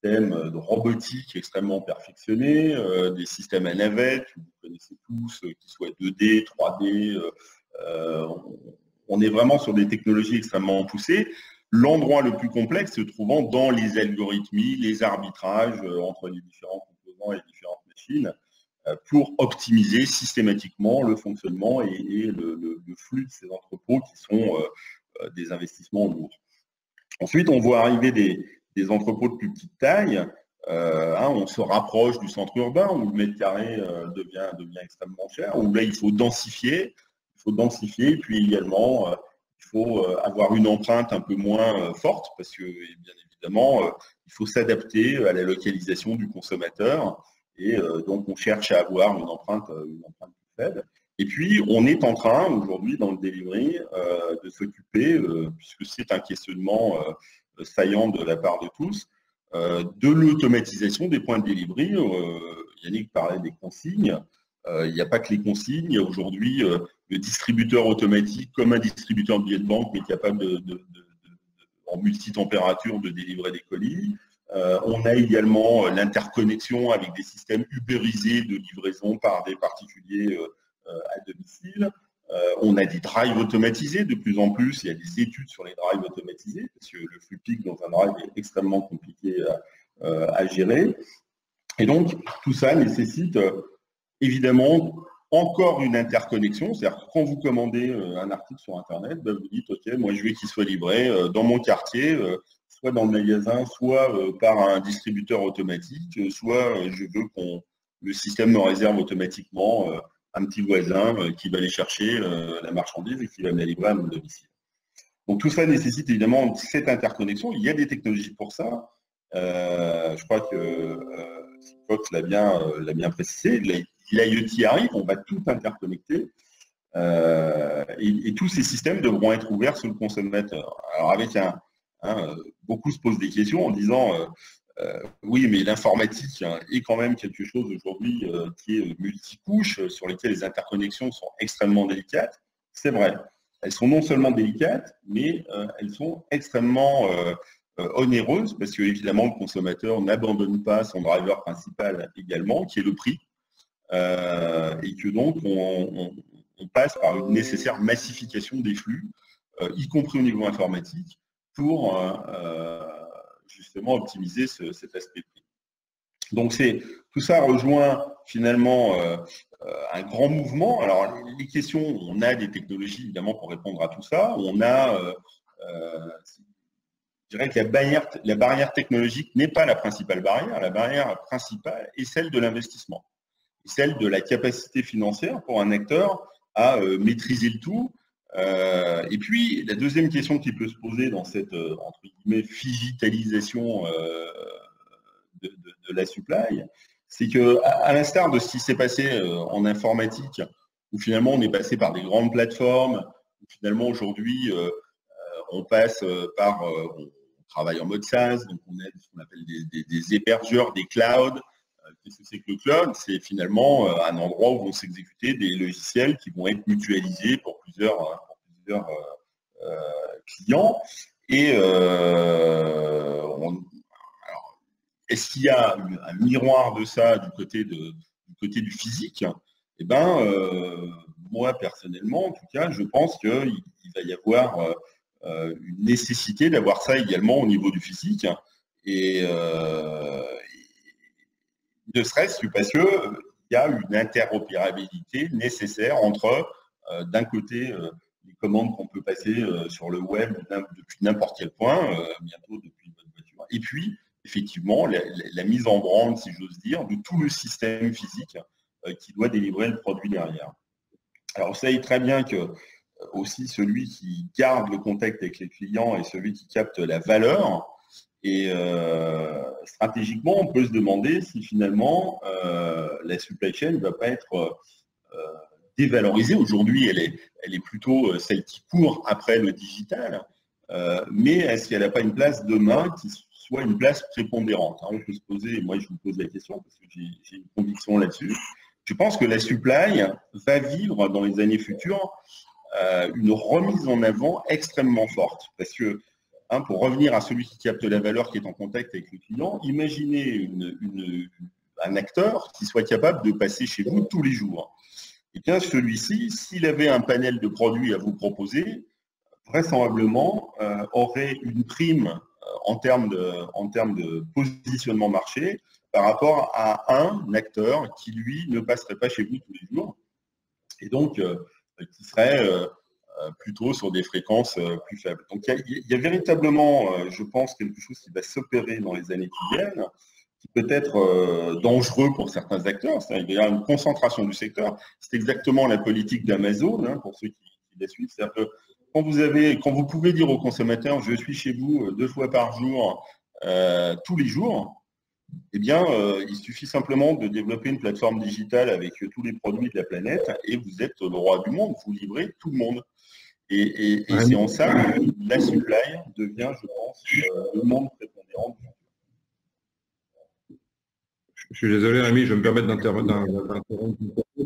systèmes de robotique extrêmement perfectionnés, des systèmes à navettes, que vous connaissez tous, qui soient 2D, 3D. On est vraiment sur des technologies extrêmement poussées. L'endroit le plus complexe se trouvant dans les algorithmies, les arbitrages entre les différents composants et les différentes machines pour optimiser systématiquement le fonctionnement et le flux de ces entrepôts qui sont des investissements lourds. Ensuite, on voit arriver des entrepôts de plus petite taille. On se rapproche du centre urbain où le mètre carré devient extrêmement cher, où là, il faut densifier. Et puis également, il faut avoir une empreinte un peu moins forte parce que, bien évidemment, il faut s'adapter à la localisation du consommateur. Et donc, on cherche à avoir une empreinte plus faible. Et puis, on est en train, aujourd'hui, dans le delivery, de s'occuper, puisque c'est un questionnement saillant de la part de tous, de l'automatisation des points de delivery. Yannick parlait des consignes. Il n'y a pas que les consignes. Il y a aujourd'hui le distributeur automatique, comme un distributeur de billets de banque, mais capable en multitempérature de délivrer des colis. On a également l'interconnexion avec des systèmes ubérisés de livraison par des particuliers à domicile. On a des drives automatisés de plus en plus. Il y a des études sur les drives automatisés, parce que le flux pic dans un drive est extrêmement compliqué à gérer. Et donc, tout ça nécessite évidemment encore une interconnexion. C'est-à-dire que quand vous commandez un article sur Internet, vous dites, OK, moi je veux qu'il soit livré dans mon quartier, soit dans le magasin, soit par un distributeur automatique, soit je veux que le système me réserve automatiquement un petit voisin qui va aller chercher la marchandise et qui va me la livrer à mon domicile. Donc tout ça nécessite évidemment cette interconnexion. Il y a des technologies pour ça. Je crois que Fox l'a bien précisé. L'IoT arrive, on va tout interconnecter. Et tous ces systèmes devront être ouverts sur le consommateur. Alors avec beaucoup se posent des questions en disant oui, mais l'informatique est quand même quelque chose aujourd'hui qui est multicouche, sur lesquelles les interconnexions sont extrêmement délicates. C'est vrai. Elles sont non seulement délicates, mais elles sont extrêmement onéreuses, parce que évidemment le consommateur n'abandonne pas son driver principal également, qui est le prix, et que donc on passe par une nécessaire massification des flux, y compris au niveau informatique, pour justement optimiser cet aspect prix. Donc tout ça rejoint finalement un grand mouvement. Alors les questions, on a des technologies évidemment pour répondre à tout ça. On a, je dirais que la barrière technologique n'est pas la principale barrière. La barrière principale est celle de l'investissement, celle de la capacité financière pour un acteur à maîtriser le tout. Et puis, la deuxième question qui peut se poser dans cette, entre guillemets, digitalisation de la supply, c'est qu'à l'instar de ce qui s'est passé en informatique, où finalement on est passé par des grandes plateformes, où finalement aujourd'hui on passe par, on travaille en mode SaaS, donc on a ce qu'on appelle des hébergeurs, des clouds. Qu'est-ce que c'est que le cloud? C'est finalement un endroit où vont s'exécuter des logiciels qui vont être mutualisés pour plusieurs clients. Et est-ce qu'il y a un miroir de ça du côté du physique? Eh ben, moi personnellement, en tout cas, je pense qu'il va y avoir une nécessité d'avoir ça également au niveau du physique. Et ne serait-ce que parce qu'il y a une interopérabilité nécessaire entre, d'un côté, les commandes qu'on peut passer sur le web depuis n'importe quel point, bientôt depuis votre voiture, et puis, effectivement, la mise en branle, si j'ose dire, de tout le système physique qui doit délivrer le produit derrière. Alors, vous savez très bien que aussi celui qui garde le contact avec les clients est celui qui capte la valeur. Et stratégiquement, on peut se demander si finalement la supply chain ne va pas être dévalorisée. Aujourd'hui, elle est plutôt celle qui court après le digital. Mais est-ce qu'elle n'a pas une place demain qui soit une place prépondérante? On peut se poser, moi je vous pose la question parce que j'ai une conviction là-dessus. Je pense que la supply va vivre dans les années futures une remise en avant extrêmement forte. Parce que pour revenir à celui qui capte la valeur, qui est en contact avec le client, imaginez un acteur qui soit capable de passer chez vous tous les jours. Et bien, celui-ci, s'il avait un panel de produits à vous proposer, vraisemblablement aurait une prime en termes de positionnement marché par rapport à un acteur qui, lui, ne passerait pas chez vous tous les jours et donc qui serait plutôt sur des fréquences plus faibles. Donc, il y a véritablement, je pense, quelque chose qui va s'opérer dans les années qui viennent, qui peut être dangereux pour certains acteurs. Il y a une concentration du secteur. C'est exactement la politique d'Amazon, hein, pour ceux qui la suivent. C'est-à-dire que quand vous pouvez dire aux consommateurs, je suis chez vous 2 fois par jour, tous les jours, eh bien, il suffit simplement de développer une plateforme digitale avec tous les produits de la planète et vous êtes le roi du monde, vous livrez tout le monde. Et c'est en ça que la supply devient, je pense, le monde prépondérant. Je suis désolé, Rémi, je vais me permettre d'interrompre,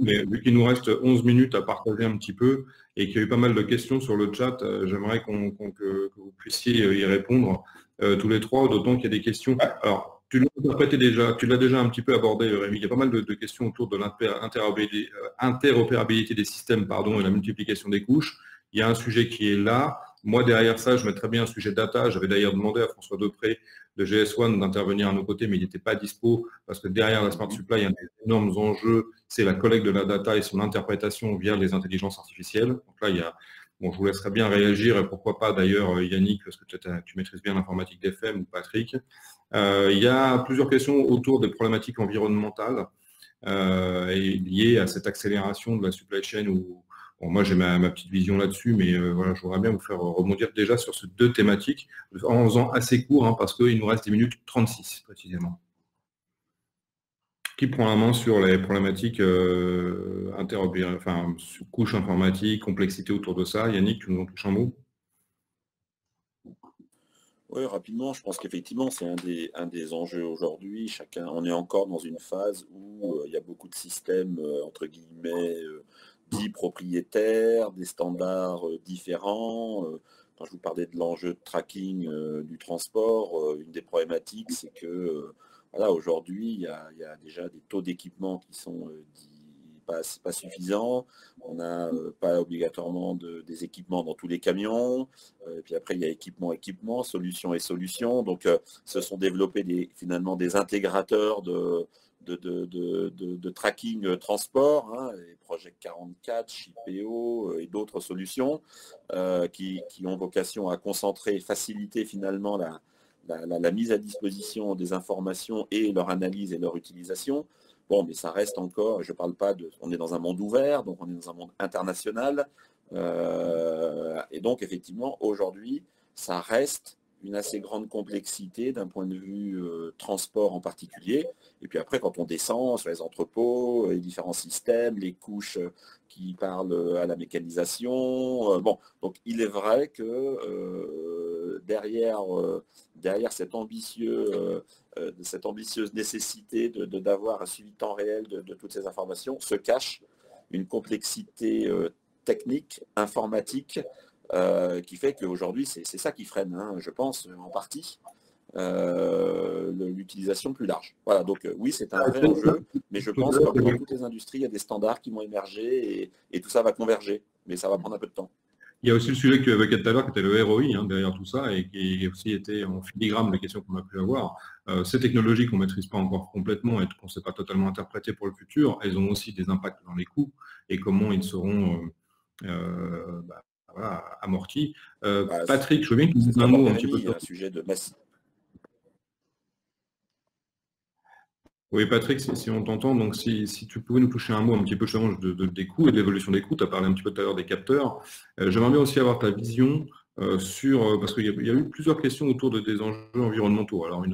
mais vu qu'il nous reste 11 minutes à partager un petit peu et qu'il y a eu pas mal de questions sur le chat, j'aimerais que vous puissiez y répondre tous les trois, d'autant qu'il y a des questions. Alors, tu l'as déjà un petit peu abordé, Rémi. Il y a pas mal de questions autour de l'interopérabilité des systèmes, et la multiplication des couches. Il y a un sujet qui est là. Moi, derrière ça, je mettrais bien un sujet data. J'avais d'ailleurs demandé à François Depré de GS1 d'intervenir à nos côtés, mais il n'était pas dispo parce que derrière la Smart Supply, il y a des énormes enjeux. C'est la collecte de la data et son interprétation via les intelligences artificielles. Donc là, je vous laisserai bien réagir et pourquoi pas d'ailleurs Yannick, parce que tu maîtrises bien l'informatique d'FM, ou Patrick. Il y a plusieurs questions autour des problématiques environnementales et liées à cette accélération de la supply chain où moi, j'ai ma petite vision là-dessus, mais voilà, je voudrais bien vous faire rebondir déjà sur ces 2 thématiques, en faisant assez court, parce qu'il nous reste 10 minutes 36, précisément. Qui prend la main sur les problématiques sur couche informatique, complexité autour de ça? Yannick, tu nous en touches un mot? Oui, rapidement, je pense qu'effectivement, c'est un des enjeux aujourd'hui. On est encore dans une phase où il y a beaucoup de systèmes, entre guillemets, dits propriétaires, des standards différents. Quand je vous parlais de l'enjeu de tracking du transport, une des problématiques, c'est que voilà, aujourd'hui, il y a déjà des taux d'équipement qui sont pas suffisants. On n'a pas obligatoirement des équipements dans tous les camions. Et puis après, il y a équipement, solution et solution. Donc, se sont développés finalement des intégrateurs de tracking transport, les Project 44, Shipeo et d'autres solutions qui ont vocation à concentrer et faciliter finalement la mise à disposition des informations et leur analyse et leur utilisation. Bon, mais ça reste encore, je ne parle pas on est dans un monde ouvert, donc on est dans un monde international. Et donc, effectivement, aujourd'hui, ça reste une assez grande complexité d'un point de vue transport en particulier. Et puis après, quand on descend sur les entrepôts, les différents systèmes, les couches qui parlent à la mécanisation. Bon, donc il est vrai que derrière cette ambitieuse nécessité d'avoir un suivi temps réel de toutes ces informations se cache une complexité technique, informatique, qui fait qu'aujourd'hui, c'est ça qui freine, je pense, en partie, l'utilisation plus large. Voilà, donc oui, c'est un vrai enjeu, mais je pense que dans toutes les industries, il y a des standards qui vont émerger et tout ça va converger, mais ça va prendre un peu de temps. Il y a aussi le sujet que tu évoquais tout à l'heure, qui était le ROI derrière tout ça, et qui aussi était en filigrane des questions qu'on a pu avoir. Ces technologies qu'on ne maîtrise pas encore complètement et qu'on ne sait pas totalement interpréter pour le futur, elles ont aussi des impacts dans les coûts et comment ils seront amortis. Patrick, je veux bien que tu dises un mot un petit peu sur un sujet de massif. Oui, Patrick, si on t'entend, donc si tu pouvais nous toucher un mot un petit peu des coûts et de l'évolution des coûts, tu as parlé un petit peu tout à l'heure des capteurs. J'aimerais bien aussi avoir ta vision parce qu'il y a eu plusieurs questions autour des enjeux environnementaux. Alors,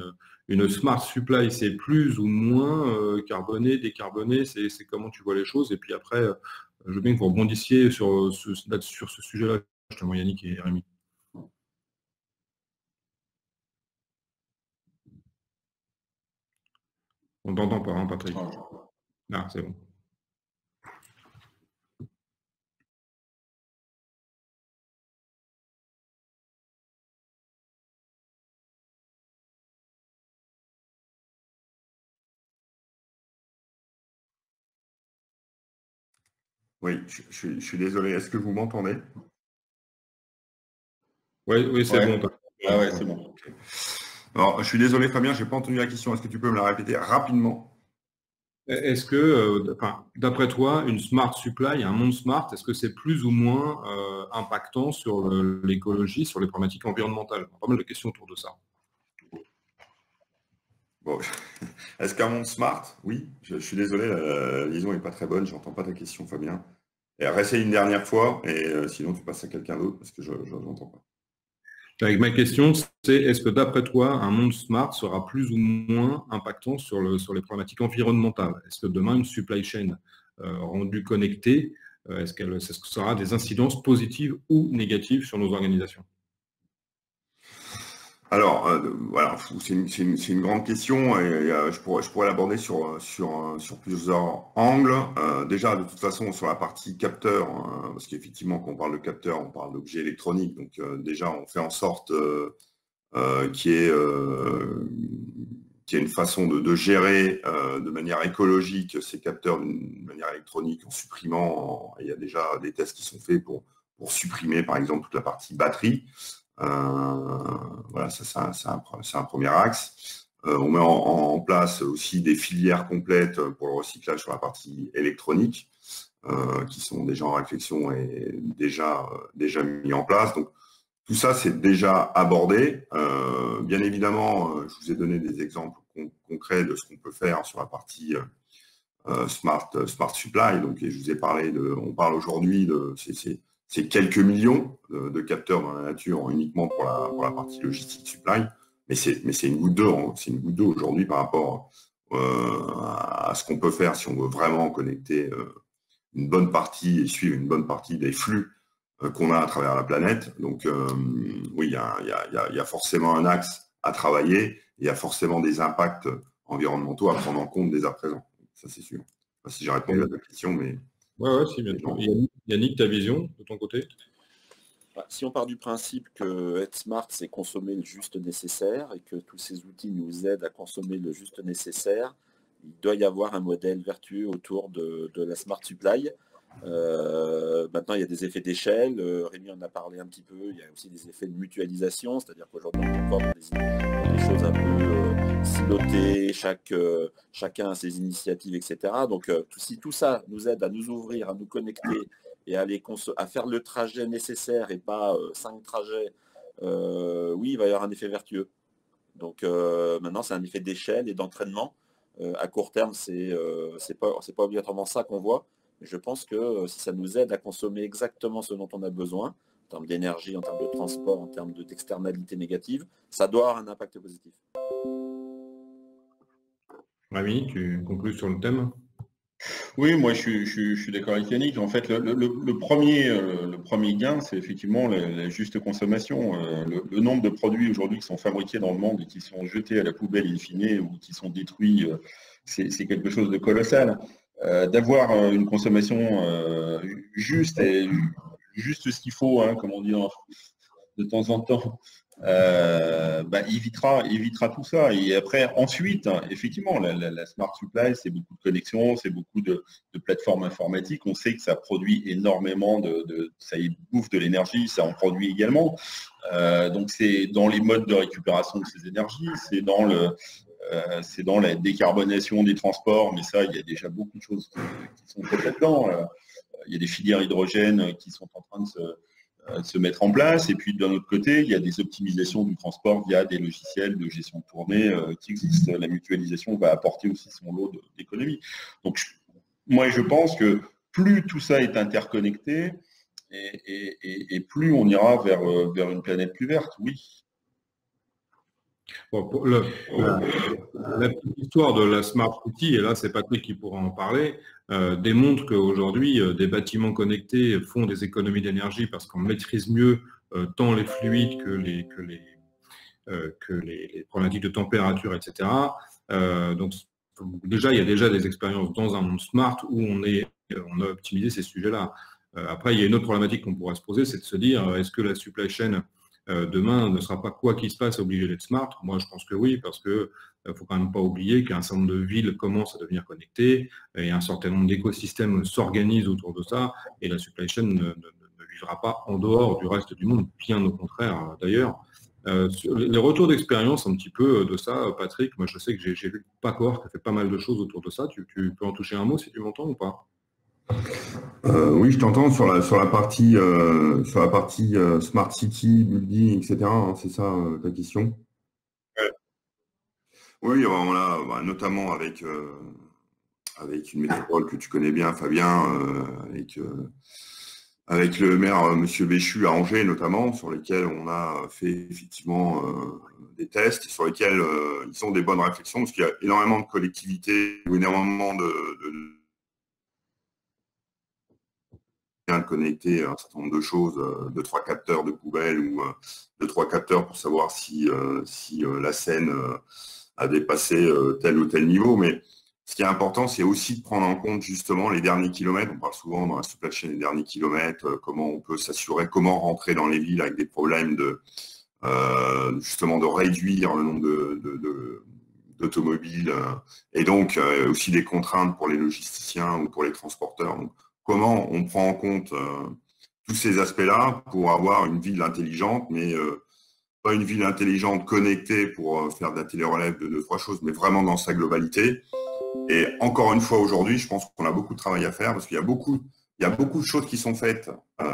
une smart supply, c'est plus ou moins carboné, décarboné, c'est comment tu vois les choses. Et puis après, je veux bien que vous rebondissiez sur ce sujet-là, justement, Yannick et Rémi. On t'entend pas, Patrick? Ah, c'est bon. Oui, je suis désolé. Est-ce que vous m'entendez? Oui, c'est Ouais. bon. Ah ouais, c'est bon. Okay. Alors, je suis désolé, Fabien, je n'ai pas entendu la question. Est-ce que tu peux me la répéter rapidement? Est-ce que, d'après toi, une smart supply, un monde smart, est-ce que c'est plus ou moins impactant sur l'écologie, sur les problématiques environnementales? Pas mal de questions autour de ça. Bon. Est-ce qu'un monde smart? Oui, je suis désolé, la liaison n'est pas très bonne, je n'entends pas ta question, Fabien. Et réessaye une dernière fois, et sinon tu passes à quelqu'un d'autre, parce que je n'entends pas. Avec ma question, c'est est-ce que d'après toi, un monde smart sera plus ou moins impactant sur les problématiques environnementales? Est-ce que demain, une supply chain rendue connectée, est-ce que ça aura des incidences positives ou négatives sur nos organisations? Alors, voilà, c'est une grande question et je pourrais l'aborder sur plusieurs angles. Déjà, de toute façon, sur la partie capteur, parce qu'effectivement, quand on parle de capteur, on parle d'objets électroniques. Donc, déjà, on fait en sorte qu'il y ait une façon de gérer de manière écologique ces capteurs d'une manière électronique en supprimant. Il y a déjà des tests qui sont faits pour supprimer, par exemple, toute la partie batterie. Voilà, ça c'est un premier axe. On met en place aussi des filières complètes pour le recyclage sur la partie électronique, qui sont déjà en réflexion et déjà mis en place. Donc tout ça, c'est déjà abordé. Bien évidemment, je vous ai donné des exemples concrets de ce qu'on peut faire sur la partie smart supply. Donc, et je vous ai parlé on parle aujourd'hui de c'est quelques millions de capteurs dans la nature uniquement pour la partie logistique supply, mais c'est une goutte d'eau, hein. C'est une goutte d'eau aujourd'hui par rapport à ce qu'on peut faire si on veut vraiment connecter une bonne partie et suivre une bonne partie des flux qu'on a à travers la planète. Donc oui, il y a forcément un axe à travailler, il y a forcément des impacts environnementaux à prendre en compte dès à présent. Ça, c'est sûr. Je ne sais pas si j'ai répondu à ta question, mais... Oui, si, bien sûr. Yannick, ta vision de ton côté? Si on part du principe que être smart, c'est consommer le juste nécessaire et que tous ces outils nous aident à consommer le juste nécessaire, il doit y avoir un modèle vertueux autour de la smart supply. Maintenant, il y a des effets d'échelle. Rémi en a parlé un petit peu. Il y a aussi des effets de mutualisation, c'est-à-dire qu'aujourd'hui, on est encore dans des choses un peu silotées, chacun a ses initiatives, etc. Donc, si tout ça nous aide à nous ouvrir, à nous connecter et à faire le trajet nécessaire et pas 5 trajets, oui, il va y avoir un effet vertueux. Donc, maintenant, c'est un effet d'échelle et d'entraînement. À court terme, c'est pas obligatoirement ça qu'on voit. Je pense que si ça nous aide à consommer exactement ce dont on a besoin, en termes d'énergie, en termes de transport, en termes d'externalités négatives, ça doit avoir un impact positif. Rémi, tu conclus sur le thème? Oui, moi je suis d'accord avec Yannick. En fait, le premier gain, c'est effectivement la juste consommation. Le nombre de produits aujourd'hui qui sont fabriqués dans le monde et qui sont jetés à la poubelle in fine ou qui sont détruits, c'est quelque chose de colossal. D'avoir une consommation juste et juste ce qu'il faut, hein, comme on dit de temps en temps, évitera tout ça. Et après, ensuite, effectivement, la smart supply, c'est beaucoup de connexions, c'est beaucoup de plateformes informatiques. On sait que ça produit énormément ça y bouffe de l'énergie, ça en produit également. Donc c'est dans les modes de récupération de ces énergies, c'est dans la décarbonation des transports, mais ça, il y a déjà beaucoup de choses qui sont faites là-dedans. Il y a des filières hydrogène qui sont en train de se mettre en place. Et puis d'un autre côté, il y a des optimisations du transport via des logiciels de gestion de tournée qui existent. La mutualisation va apporter aussi son lot d'économie. Donc moi, je pense que plus tout ça est interconnecté et plus on ira vers une planète plus verte, oui. Bon, la petite histoire de la Smart City, et là c'est Patrick qui pourra en parler, démontre qu'aujourd'hui des bâtiments connectés font des économies d'énergie parce qu'on maîtrise mieux tant les fluides que les problématiques de température, etc. Donc déjà, il y a déjà des expériences dans un monde smart où on a optimisé ces sujets-là. Après, il y a une autre problématique qu'on pourrait se poser, c'est de se dire, est-ce que la supply chain demain ne sera pas quoi qu'il se passe obligé d'être smart. Moi, je pense que oui, parce que faut quand même pas oublier qu'un certain nombre de villes commencent à devenir connectées et un certain nombre d'écosystèmes s'organisent autour de ça et la supply chain ne vivra pas en dehors du reste du monde, bien au contraire d'ailleurs. Sur les retours d'expérience un petit peu de ça, Patrick, moi je sais que j'ai vu Pacor qui a fait pas mal de choses autour de ça. Tu peux en toucher un mot si tu m'entends ou pas? Oui, je t'entends sur la partie Smart City, building, etc. Hein, c'est ça ta question? Oui, on l'a notamment avec une métropole que tu connais bien, Fabien, avec le maire Monsieur Béchu à Angers notamment, sur lesquels on a fait effectivement des tests, sur lesquels ils ont des bonnes réflexions, parce qu'il y a énormément de collectivités, énormément de connecter un certain nombre de choses, 2-3 capteurs de poubelle ou 2-3 capteurs pour savoir si la Seine a dépassé tel ou tel niveau. Mais ce qui est important, c'est aussi de prendre en compte justement les derniers kilomètres. On parle souvent dans la supply chain des derniers kilomètres, comment on peut s'assurer, comment rentrer dans les villes avec des problèmes justement de réduire le nombre d'automobiles et donc aussi des contraintes pour les logisticiens ou pour les transporteurs. Donc, comment on prend en compte tous ces aspects-là pour avoir une ville intelligente, mais pas une ville intelligente connectée pour faire de la télérelève de 2-3 choses, mais vraiment dans sa globalité. Et encore une fois, aujourd'hui, je pense qu'on a beaucoup de travail à faire parce qu'il y a beaucoup de choses qui sont faites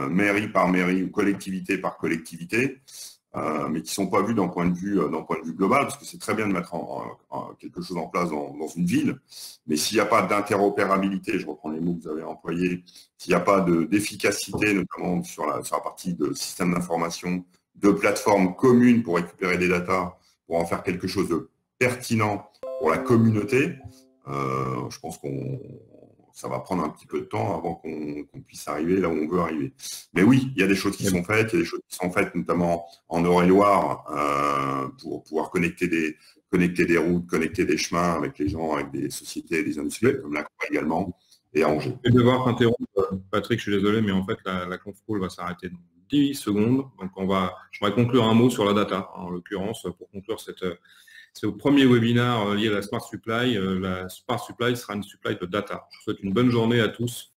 mairie par mairie ou collectivité par collectivité, mais qui ne sont pas vues d'un point de vue global, parce que c'est très bien de mettre quelque chose en place dans une ville, mais s'il n'y a pas d'interopérabilité, je reprends les mots que vous avez employés, s'il n'y a pas d'efficacité, notamment sur la partie de système d'information, de plateformes communes pour récupérer des datas, pour en faire quelque chose de pertinent pour la communauté, je pense ça va prendre un petit peu de temps avant qu'on puisse arriver là où on veut arriver. Mais oui, il y a des choses qui sont faites, il y a des choses qui sont faites notamment en Eure-et-Loire pour pouvoir connecter des routes, connecter des chemins avec les gens, avec des sociétés, des industriels comme la Croix également, et à Angers. Je vais devoir t'interrompre, Patrick, je suis désolé, mais en fait la conf call va s'arrêter dans 10 secondes. Donc je vais conclure un mot sur la data, en l'occurrence, pour conclure c'est au premier webinaire lié à la Smart Supply. La Smart Supply sera une supply de data. Je vous souhaite une bonne journée à tous.